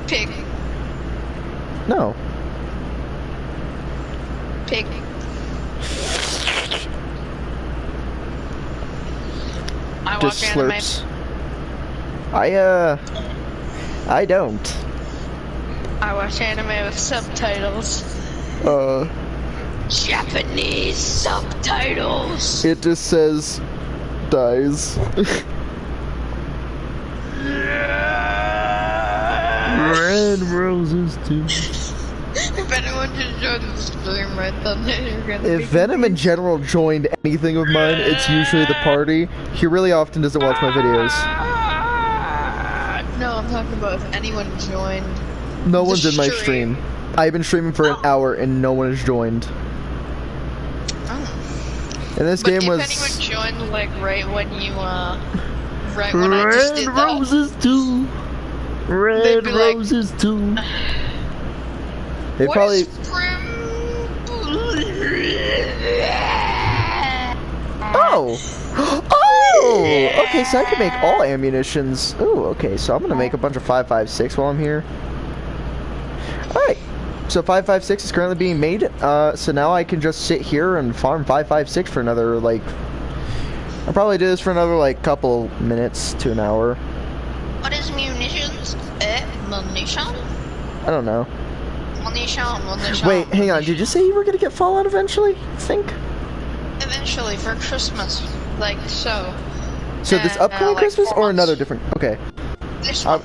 Pig. No. Pig. I Just watch slurps. anime. I don't. I watch anime with subtitles. Japanese subtitles. It just says dies. Red roses too. If anyone just joined the stream right then, you're gonna If Venom in general joined anything of mine, it's usually the party. He really often doesn't watch my videos. No, I'm talking about if anyone joined. No one's in my stream. I've been streaming for an hour and no one has joined. And this game was. If anyone joined, like right when you right when I just did that. Roses too. Red roses like, too. They probably. Oh! Oh! Okay, so I can make all ammunitions. Oh, okay, so I'm gonna make a bunch of 5.56 while I'm here. Alright, so 5.56 is currently being made. So now I can just sit here and farm 5.56 for another, like. I'll probably do this for another, like, couple minutes to an hour. What is munitions? Munition? I don't know. Munition. Wait, hang on. Did you say you were gonna get Fallout eventually? I think. Eventually. actually, for Christmas. Like, so. So this upcoming like Christmas 4 or months. another different? Okay. This one.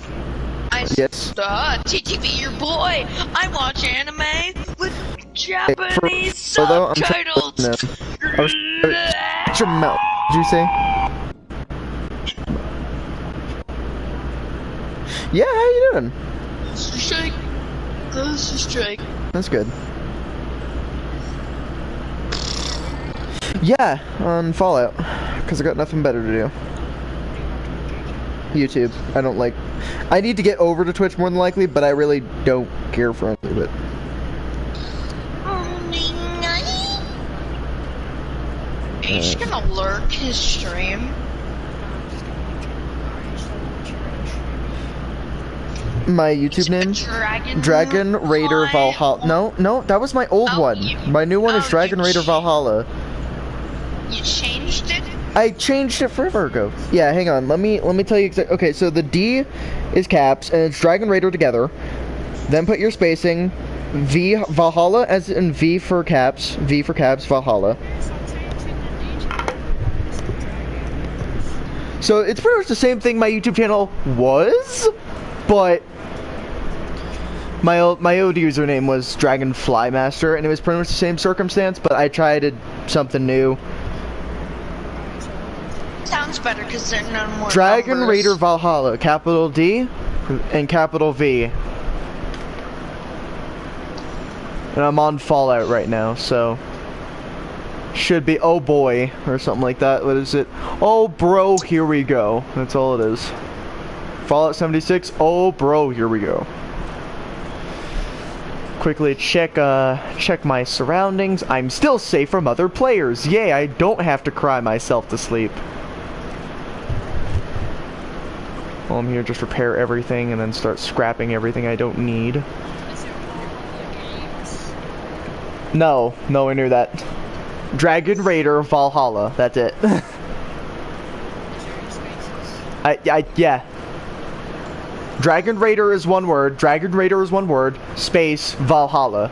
Yes. TTV, your boy. I watch anime with Japanese although I'm subtitles. Shut your mouth. Did you say? Yeah, how you doing? Strike. This is strike. That's good. Yeah, on Fallout, because I got nothing better to do. YouTube. I don't like. I need to get over to Twitch more than likely, but I really don't care for any of it. He's gonna lurk his stream. My YouTube name? Dragon Raider Valhalla. No, that was my old one. My new one is Dragon Raider Valhalla. You changed it? I changed it forever ago. Yeah, hang on. Let me tell you exactly. Okay, so the D is caps and it's Dragon Raider together. Then put your spacing. V Valhalla as in V for caps. V for caps Valhalla. So it's pretty much the same thing my YouTube channel was, but my old username was Dragonfly Master, and it was pretty much the same circumstance. But I tried something new. Sounds better because there are no more Dragon numbers. Raider Valhalla, capital D and capital V. And I'm on Fallout right now, so should be oh boy or something like that. What is it? Oh bro, here we go. That's all it is. Fallout 76. Oh bro, here we go. Quickly check my surroundings. I'm still safe from other players. Yay, I don't have to cry myself to sleep. While I'm here, just repair everything and then start scrapping everything I don't need. No, nowhere near that. Dragon Raider Valhalla, that's it. Yeah. Dragon Raider is one word, Dragon Raider is one word, space, Valhalla.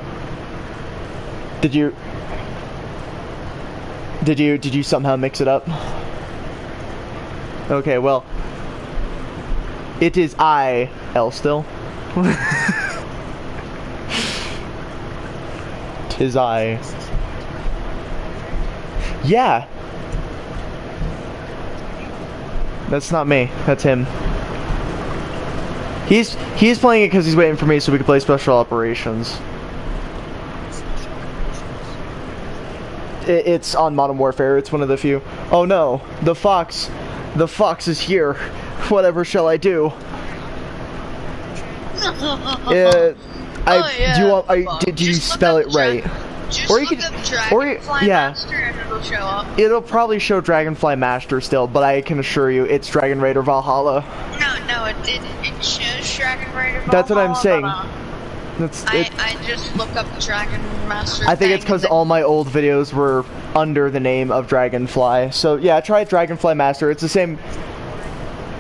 Did you somehow mix it up? Okay, well, it is I-L still. Tis I. Yeah. That's not me. That's him. He's playing it because he's waiting for me so we can play Special Operations. It's on Modern Warfare. It's one of the few. Oh no, the fox is here. Whatever shall I do? Did you spell it right? Or you could, yeah. It'll probably show Dragonfly Master still, but I can assure you it's Dragon Raider Valhalla. No, it shows Dragon Raider Valhalla. That's what I'm saying. I just look up Dragon Master. I think it's because all my old videos were under the name of Dragonfly. So yeah, try Dragonfly Master. It's the same.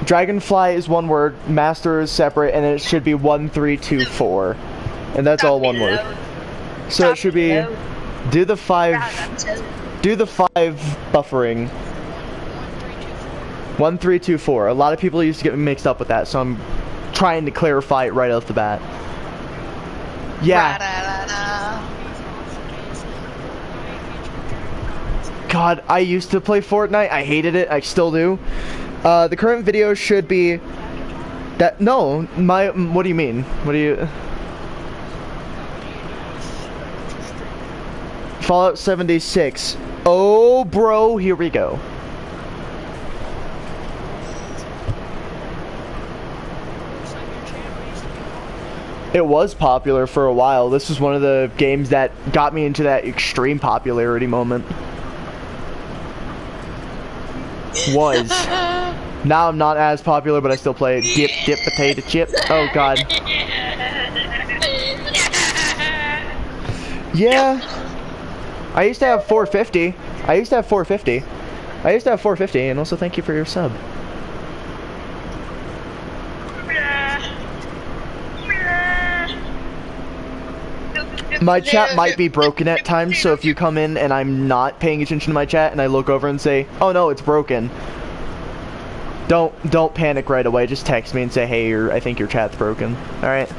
Dragonfly is one word, Master is separate, and it should be 1324, and that's all one word. So it should be do the 5 buffering. 1324. A lot of people used to get mixed up with that, so I'm trying to clarify it right off the bat. Yeah. God, I used to play Fortnite. I hated it. I still do. The current video should be that. No, what do you mean? What do you? Fallout 76. Oh, bro, here we go. It was popular for a while. This was one of the games that got me into that extreme popularity moment. Was. Now I'm not as popular, but I still play it. Dip, potato chip. Oh, God. Yeah. I used to have 450. And also thank you for your sub. My chat might be broken at times, so if you come in and I'm not paying attention to my chat and I look over and say, "Oh no, it's broken," don't panic right away. Just text me and say, "Hey, I think your chat's broken." All right.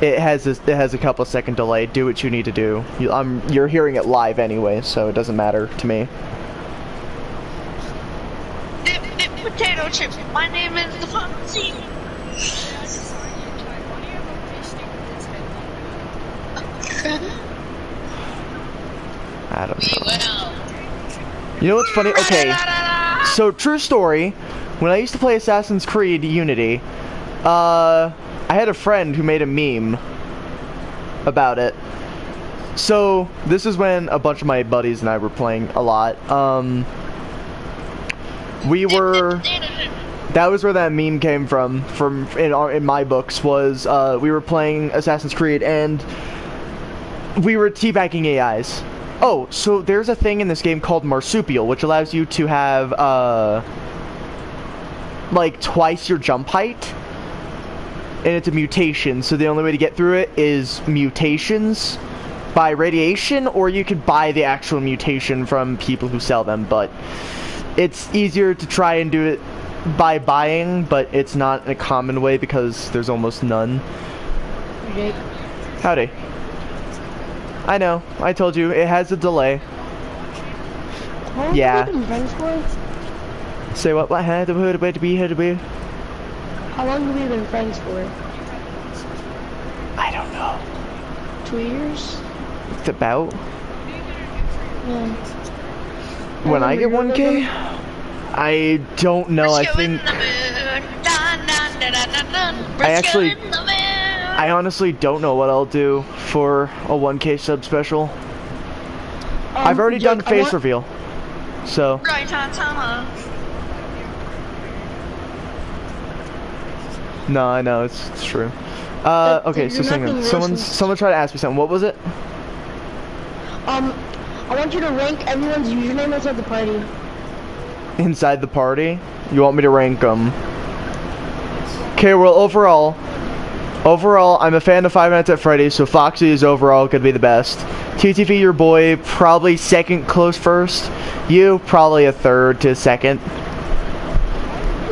It has a couple second delay. Do what you need to do. You're hearing it live anyway, so it doesn't matter to me. Dip potato chips. My name is the Fonzie. I don't know. You know what's funny? Okay, so true story. When I used to play Assassin's Creed Unity, I had a friend who made a meme about it. So this is when a bunch of my buddies and I were playing a lot. That was where that meme came from in my books, was we were playing Assassin's Creed and we were teabagging AIs. Oh, so there's a thing in this game called Marsupial, which allows you to have like twice your jump height, and it's a mutation, so the only way to get through it is mutations by radiation, or you could buy the actual mutation from people who sell them, but it's easier to try and do it by buying, but it's not a common way because there's almost none. Jake. Howdy. I know, I told you, it has a delay. How Yeah. long have you been friends for? Say what? What? How long have we been friends for? I don't know. 2 years? It's about Yeah. when I get 1K? I don't know, I think... I honestly don't know what I'll do for a 1K sub special. I've already done face reveal, so... No, I know, it's true. Okay, so someone tried to ask me something. What was it? I want you to rank everyone's username inside the party. Inside the party? You want me to rank them? Okay, well, overall, I'm a fan of Five Nights at Freddy's, so Foxy is overall gonna be the best. TTV, your boy, probably second, close first. You, probably a third to second.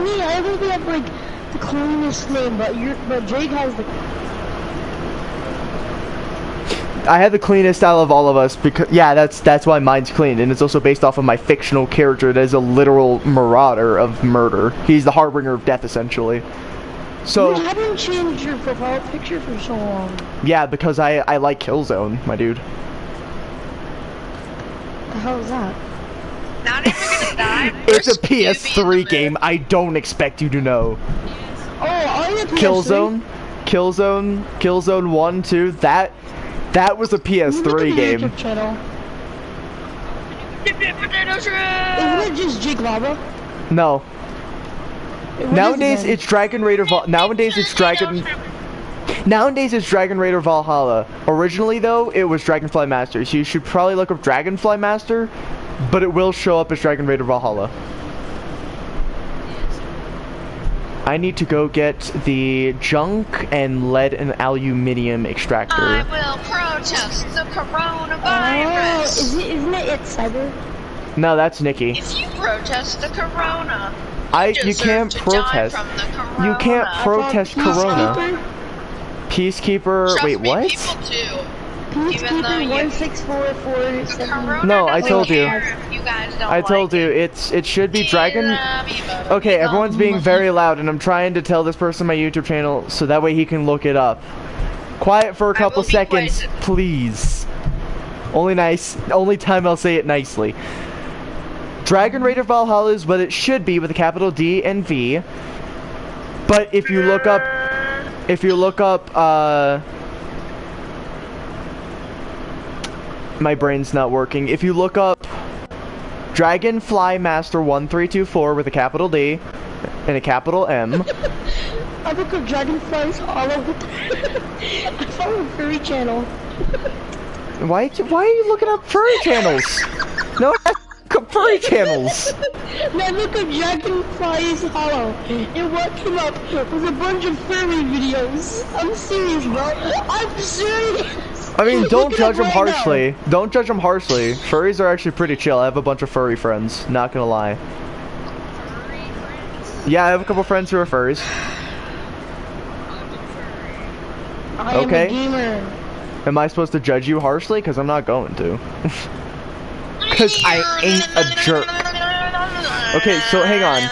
Me, I really have like the cleanest name, but Jake has the. I have the cleanest style of all of us because that's why mine's clean, and it's also based off of my fictional character that is a literal marauder of murder. He's the harbinger of death, essentially. So you haven't changed your profile picture for so long. Yeah, because I like Killzone, my dude. The hell is that? Not even gonna die. It's a PS3 game. I don't expect you to know. Oh, are you PS3? Killzone 1, 2. That was a PS3 game. YouTube channel. Isn't it just Jake Lava? No. Nowadays it's Dragon Raider Nowadays it's Dragon Raider Valhalla. Originally though, it was Dragonfly Master. So you should probably look up Dragonfly Master, but it will show up as Dragon Raider Valhalla. I need to go get the junk and lead and aluminium extractor. I will protest the coronavirus. Oh, isn't it Cyber? No, that's Nikki. If you protest the corona, you can't protest. You can't protest corona. Peacekeeper. Wait, what? Peacekeeper 16447. No, I told you. I told you it should be Dragon. Okay, everyone's being very loud, and I'm trying to tell this person my YouTube channel so that way he can look it up. Quiet for a couple seconds, please. Only time I'll say it nicely. Dragon Raider Valhalla is what it should be with a capital D and V. But if you look up, my brain's not working. If you look up Dragonfly Master 1324 with a capital D and a capital M. I look up Dragonflies all over. I follow a furry channel. Why are you looking up furry channels? No, that's furry channels. Now look at Dragonfly's Hollow, and what came up was a bunch of furry videos. I'm serious, bro. I'm serious. I mean, don't Look it judge up them right harshly. now. Don't judge them harshly. Furries are actually pretty chill. I have a bunch of furry friends. Not gonna lie. Yeah, I have a couple friends who are furries. I am Okay. a gamer. Am I supposed to judge you harshly? Because I'm not going to. Because I ain't a jerk. Okay, so hang on.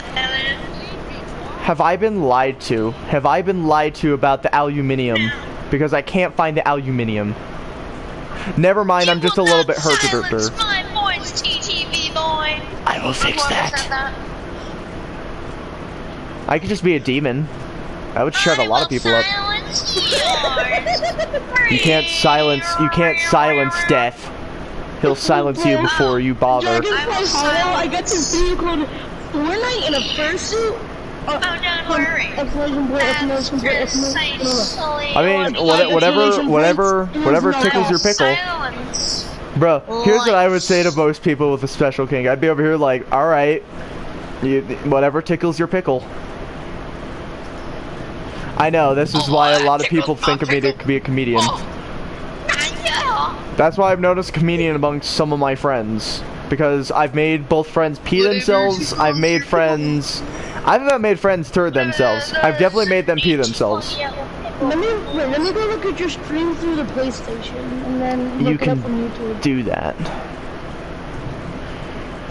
Have I been lied to? Have I been lied to about the aluminium? Because I can't find the aluminium. Never mind, I'm just a little bit hurt. My voice, TTV boy. I will fix that. I could just be a demon. I would shut a lot of people up. You can't silence death. He'll silence you before you bother. Dragonfly's Hollow, I got this video called Fortnite in a fursuit. Oh, don't worry. I mean, whatever tickles your pickle. Bro, here's what I would say to most people with a special kink. I'd be over here like, alright, whatever tickles your pickle. I know, this is why a lot of people think of me to be a comedian. That's why I've noticed a comedian amongst some of my friends. Because I've made both friends pee themselves, I haven't made friends turd themselves. I've definitely made them pee themselves. Let me go look at your stream through the PlayStation, and then look it up on YouTube. Do that.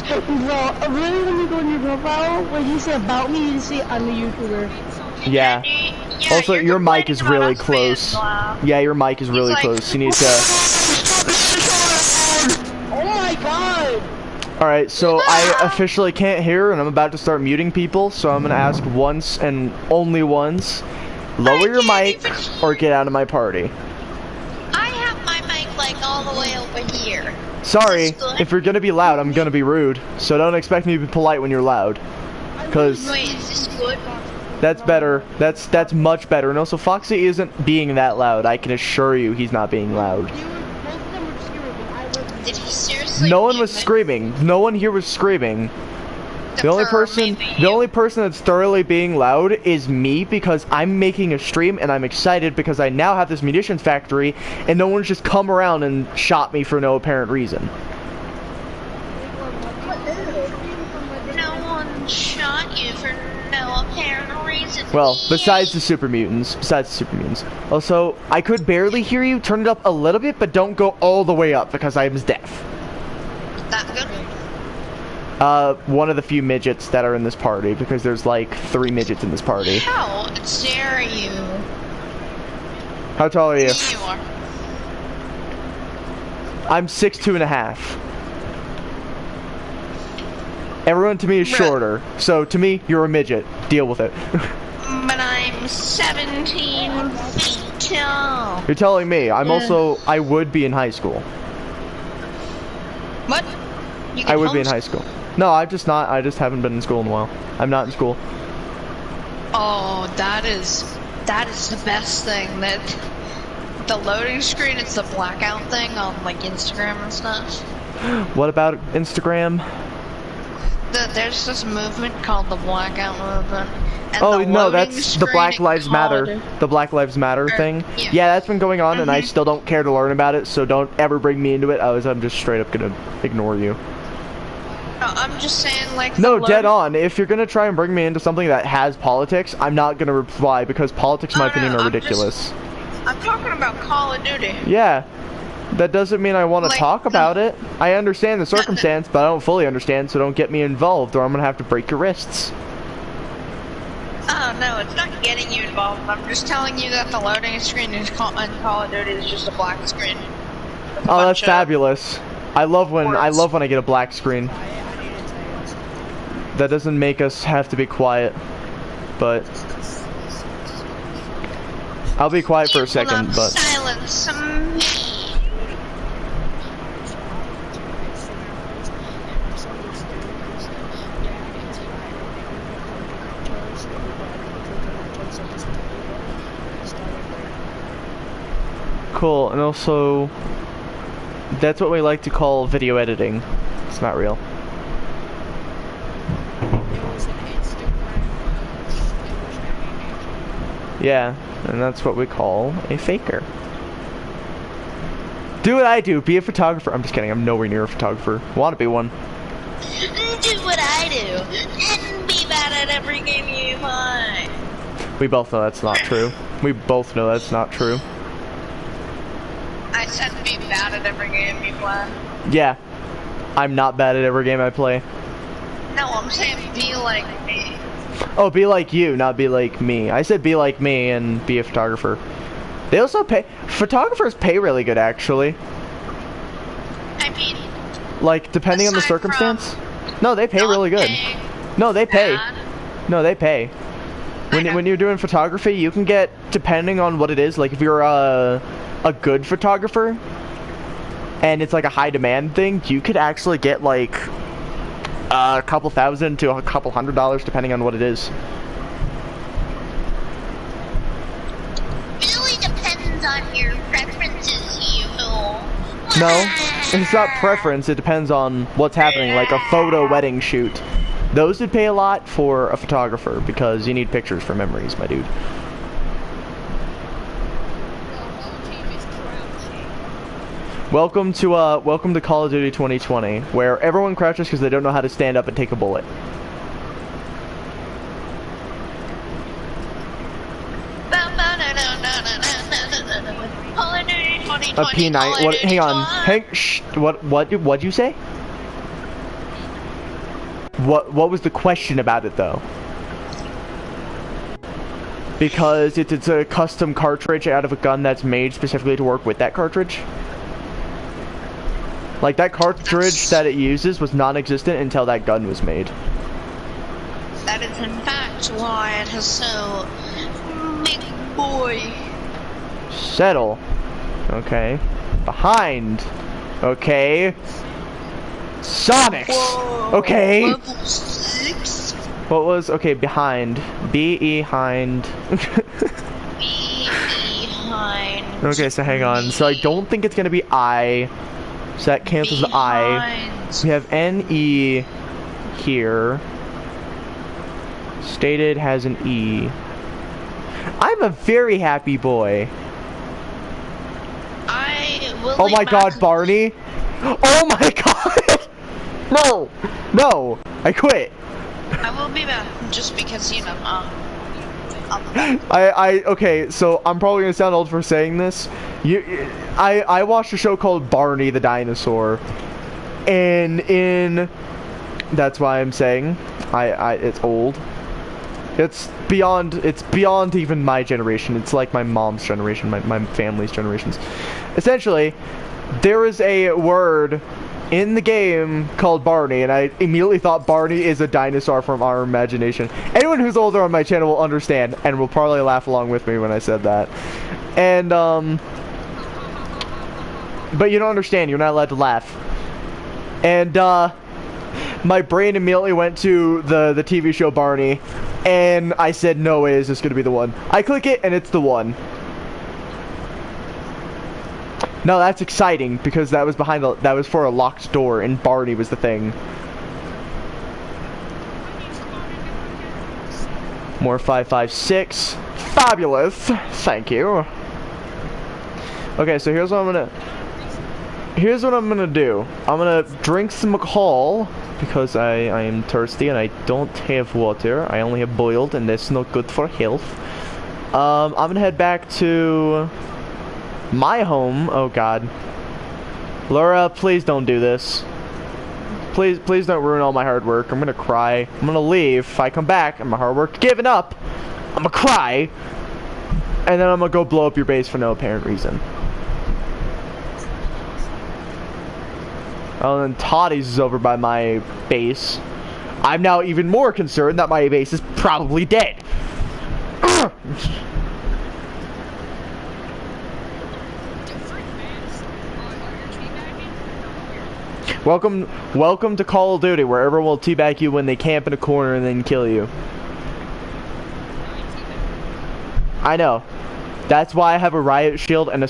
Bro, really, when you go on your profile, when you say about me, you say I'm a YouTuber. Yeah. Also, your mic is really close. Yeah, your mic is really close. You need to... Oh my god! Alright, so I officially can't hear, and I'm about to start muting people, so I'm gonna ask once and only once, lower your mic or get out of my party. I have my mic like all the way over here. Sorry, if you're gonna be loud, I'm gonna be rude, so don't expect me to be polite when you're loud. Cause Wait, is this good? that's better. That's much better. And also, Foxy isn't being that loud. I can assure you he's not being loud. Did he seriously? No one was screaming. No one here was screaming. The only person that's thoroughly being loud is me, because I'm making a stream and I'm excited because I now have this munitions factory and no one's just come around and shot me for no apparent reason. No one shot you for no apparent reason. Well, besides the super mutants. Also, I could barely hear you. Turn it up a little bit, but don't go all the way up because I'm deaf. That good? One of the few midgets that are in this party, because there's like 3 midgets in this party. How dare you? How tall are you? You are. I'm 6'2½". Everyone to me is shorter, so to me, you're a midget. Deal with it. But I'm 17 feet tall. You're telling me. I would be in high school. What? I would be in high school. No, I just haven't been in school in a while. I'm not in school. Oh, that is the best thing. That the loading screen is the blackout thing on like Instagram and stuff. What about Instagram? There's this movement called the blackout movement. And Oh no, that's the Black Lives Matter. The Black Lives Matter thing. Yeah, that's been going on, and I still don't care to learn about it. So don't ever bring me into it. I'm just straight up gonna ignore you. No, I'm just saying, like. No, dead on. If you're gonna try and bring me into something that has politics, I'm not gonna reply, because politics, in my opinion, are ridiculous. I'm talking about Call of Duty. Yeah. That doesn't mean I want to talk about it. I understand the circumstance, but I don't fully understand, so don't get me involved, or I'm gonna have to break your wrists. Oh no, it's not getting you involved. I'm just telling you that the loading screen in Call of Duty is just a black screen. Oh, that's fabulous. I love when I get a black screen. That doesn't make us have to be quiet, but I'll be quiet for a second, but silence me. cool. And also, that's what we like to call video editing. It's not real. Yeah, and that's what we call a faker. Do what I do, be a photographer. I'm just kidding, I'm nowhere near a photographer. Want to be one. Do what I do, and be bad at every game you play. We both know that's not true. We both know that's not true. I said be bad at every game you play. Yeah, I'm not bad at every game I play. No, I'm saying be like me. Oh, be like you, not be like me. I said be like me and be a photographer. They also pay, photographers pay really good actually. I mean, like depending on the circumstance. No, they pay really good. No, they pay. No, they pay. When you're doing photography, you can get, depending on what it is, like if you're a good photographer and it's like a high demand thing, you could actually get like a couple thousand to a couple $100 depending on what it is. Really depends on your preferences, you know. No, it's not preference, it depends on what's happening, like a photo wedding shoot. Those would pay a lot for a photographer because you need pictures for memories, my dude. Welcome to Call of Duty 2020, where everyone crouches because they don't know how to stand up and take a bullet. A P9. What? Hang on. What'd you say? What was the question about it though? Because it's a custom cartridge out of a gun that's made specifically to work with that cartridge. Like that cartridge that it uses was non-existent until that gun was made. That is in fact why it has so big boy. Settle. Okay. Behind. Okay. Sonics. Whoa. Okay. Level 6. What was okay behind? Behind. Behind. Okay, so hang on. So I don't think it's gonna be I. So that cancels the I. We have NE here. Stated has an E. I'm a very happy boy. I will. Oh my God, Barney! Oh my God! No, no, I quit. I will be back just because you know. Okay, so I'm probably gonna sound old for saying this. I watched a show called Barney the Dinosaur, and that's why I'm saying it's old. It's beyond even my generation. It's like my mom's generation, my family's generations. Essentially, there is a word in the game called Barney, and I immediately thought Barney is a dinosaur from our imagination. Anyone who's older on my channel will understand and will probably laugh along with me when I said that. And but you don't understand, you're not allowed to laugh. And my brain immediately went to the TV show Barney, and I said, no way is this gonna be the one. I click it and it's the one. No, that's exciting because that was that was for a locked door and Barney was the thing. More 556. Fabulous. Thank you. Okay, so here's what I'm gonna do. I'm gonna drink some alcohol because I am thirsty and I don't have water. I only have boiled and that's not good for health. I'm gonna head back to my home. Oh God, Laura, please don't do this. Please don't ruin all my hard work. I'm gonna cry. I'm gonna leave. If I come back and my hard work given up, I'm gonna cry, and then I'm gonna go blow up your base for no apparent reason. Oh, and then Toddy's is over by my base. I'm now even more concerned that my base is probably dead. Welcome to Call of Duty, where everyone will teabag you when they camp in a corner and then kill you. I know. That's why I have a riot shield and a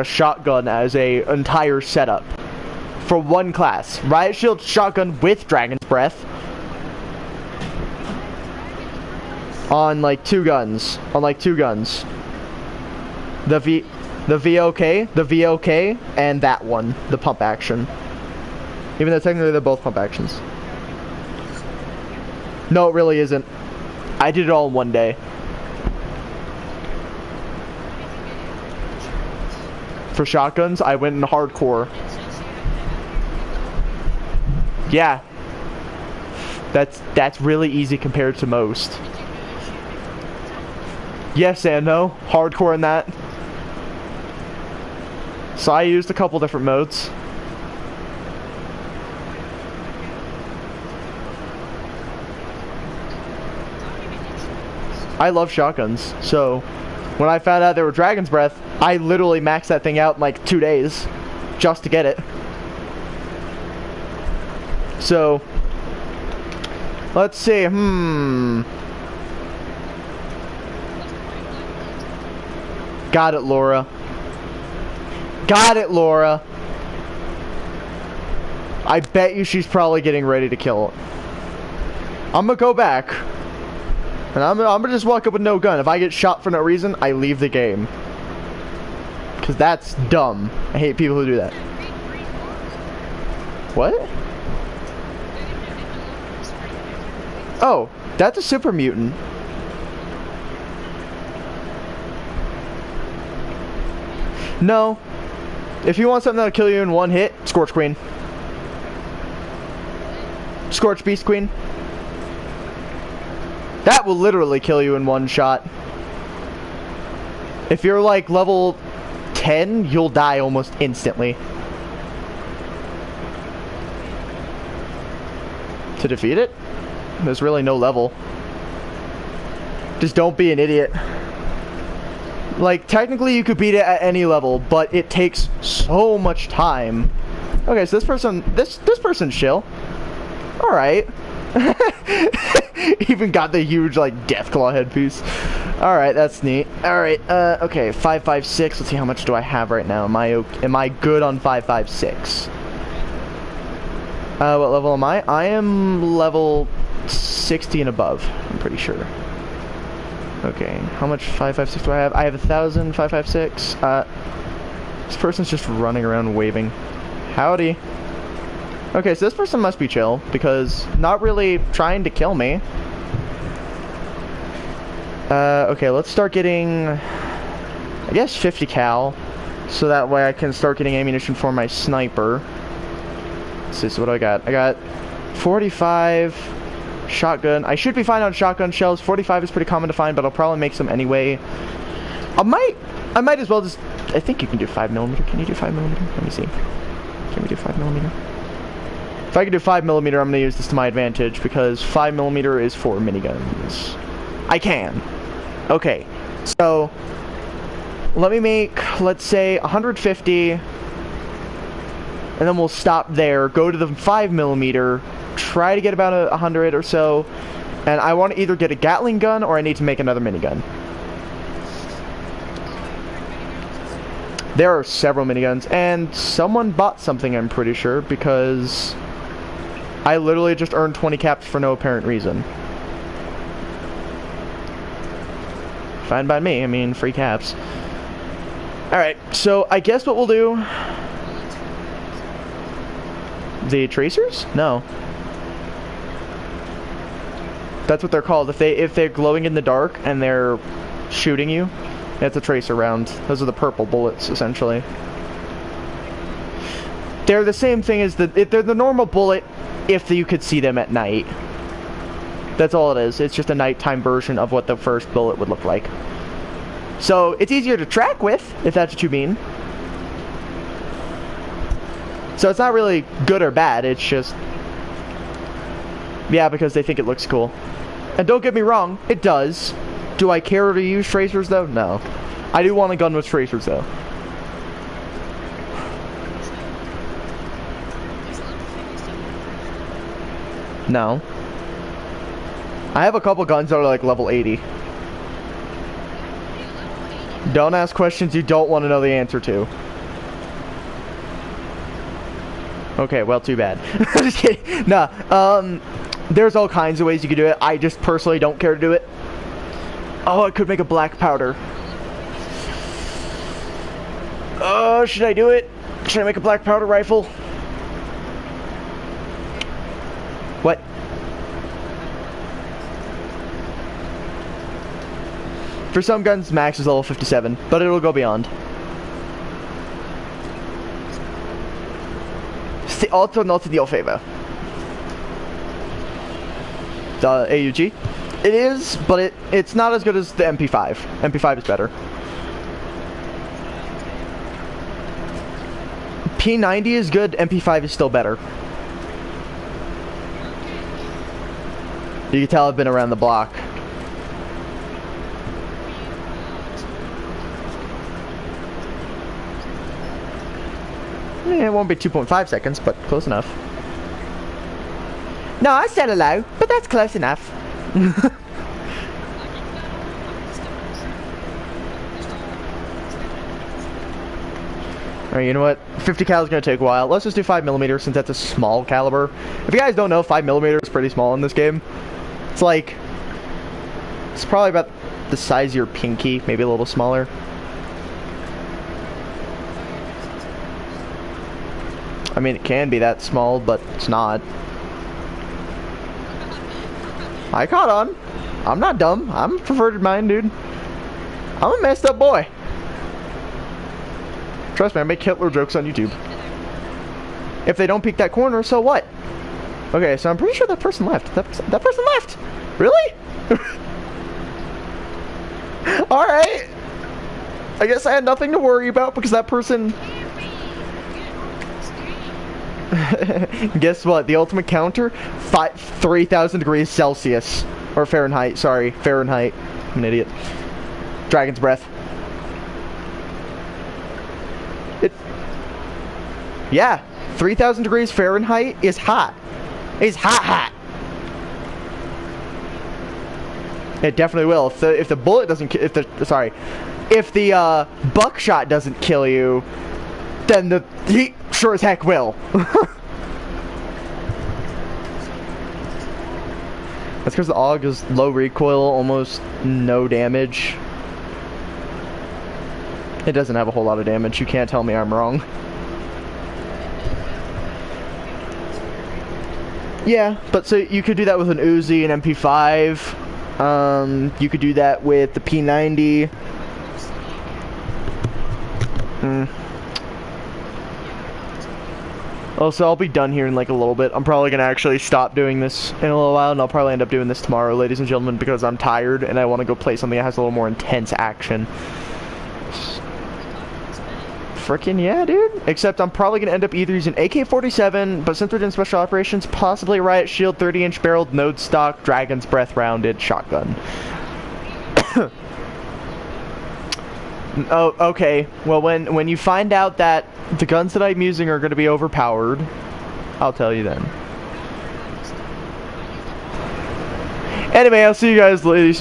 shotgun as a entire setup for one class. Riot shield, shotgun with dragon's breath. On like two guns. On like two guns. The VOK, and that one, the pump action. Even though technically they're both pump actions. No, it really isn't. I did it all in one day. For shotguns, I went in hardcore. Yeah. That's really easy compared to most. Yes and no. Hardcore in that. So I used a couple different modes. I love shotguns, so when I found out they were Dragon's Breath, I literally maxed that thing out in like 2 days just to get it. So let's see, Got it, Laura. Got it, Laura. I bet you she's probably getting ready to kill it. I'm gonna go back. And I'm gonna just walk up with no gun. If I get shot for no reason, I leave the game. Because that's dumb. I hate people who do that. What? Oh, that's a super mutant. No. If you want something that'll kill you in one hit, Scorch Queen. Scorch Beast Queen. That will literally kill you in one shot. If you're like level 10, you'll die almost instantly. To defeat it, there's really no level. Just don't be an idiot. Like, technically you could beat it at any level, but it takes so much time. Okay, so this person's chill. Alright. Even got the huge, like, Deathclaw headpiece. Alright, that's neat. Alright, okay, 556. Let's see, how much do I have right now? Am I good on 556? What level am I? I am level 60 and above, I'm pretty sure. Okay, how much 556 do I have? I have 1,000, 556. This person's just running around waving. Howdy. Okay, so this person must be chill, because not really trying to kill me. Okay, let's start getting, I guess, 50 cal, so that way I can start getting ammunition for my sniper. Let's see, so what do I got? I got 45 shotgun. I should be fine on shotgun shells. 45 is pretty common to find, but I'll probably make some anyway. I might as well just, I think you can do 5mm. Can you do 5mm? Let me see. Can we do 5mm? If I can do 5mm, I'm going to use this to my advantage, because 5mm is for miniguns. I can. Okay, so let me make, let's say, 150, and then we'll stop there, go to the 5mm, try to get about 100 or so, and I want to either get a Gatling gun or I need to make another minigun. There are several miniguns, and someone bought something, I'm pretty sure, because I literally just earned 20 caps for no apparent reason. Fine by me, I mean, free caps. Alright, so I guess what we'll do... The tracers? No. That's what they're called. If they're glowing in the dark and they're shooting you, it's a tracer round. Those are the purple bullets, essentially. They're the same thing as they're the normal bullet if you could see them at night. That's all it is. It's just a nighttime version of what the first bullet would look like. So it's easier to track with, if that's what you mean. So it's not really good or bad, it's just... Yeah, because they think it looks cool. And don't get me wrong, it does. Do I care to use tracers, though? No. I do want a gun with tracers, though. No. I have a couple guns that are like level 80. Don't ask questions you don't want to know the answer to. Okay, well, too bad. Just kidding. Nah, there's all kinds of ways you can do it. I just personally don't care to do it. Oh, I could make a black powder. Oh, should I do it? Should I make a black powder rifle? What? For some guns, max is level 57, but it'll go beyond. The auto not in your favor. The AUG? It is, but it's not as good as the MP5. MP5 is better. P90 is good, MP5 is still better. You can tell I've been around the block. It won't be 2.5 seconds, but close enough. No, I said hello, but that's close enough. Alright, you know what? 50 cal is going to take a while. Let's just do 5mm since that's a small caliber. If you guys don't know, 5mm is pretty small in this game. It's like... It's probably about the size of your pinky, maybe a little smaller. I mean, it can be that small, but it's not. I caught on. I'm not dumb. I'm a perverted mind, dude. I'm a messed up boy. Trust me, I make Hitler jokes on YouTube. If they don't peek that corner, so what? Okay, so I'm pretty sure that person left. That person left! Really? Alright. I guess I had nothing to worry about because that person... Guess what? The ultimate counter? 3,000 degrees Celsius. Or Fahrenheit, sorry. Fahrenheit. I'm an idiot. Dragon's breath. Yeah. 3,000 degrees Fahrenheit is hot. It's hot. It definitely will. If the bullet doesn't if the buckshot doesn't kill you, then the heat sure as heck will. That's because the AUG is low recoil, almost no damage. It doesn't have a whole lot of damage. You can't tell me I'm wrong. Yeah, but so you could do that with an Uzi, an MP5. You could do that with the P90. Also, I'll be done here in like a little bit. I'm probably gonna actually stop doing this in a little while, and I'll probably end up doing this tomorrow, ladies and gentlemen, because I'm tired and I want to go play something that has a little more intense action. Frickin' yeah, dude. Except I'm probably gonna end up either using AK-47, but since we're doing special operations, possibly riot shield, 30-inch barreled, node stock, dragon's breath rounded shotgun. Oh, okay. Well, when you find out that the guns that I'm using are gonna be overpowered, I'll tell you then. Anyway, I'll see you guys, ladies.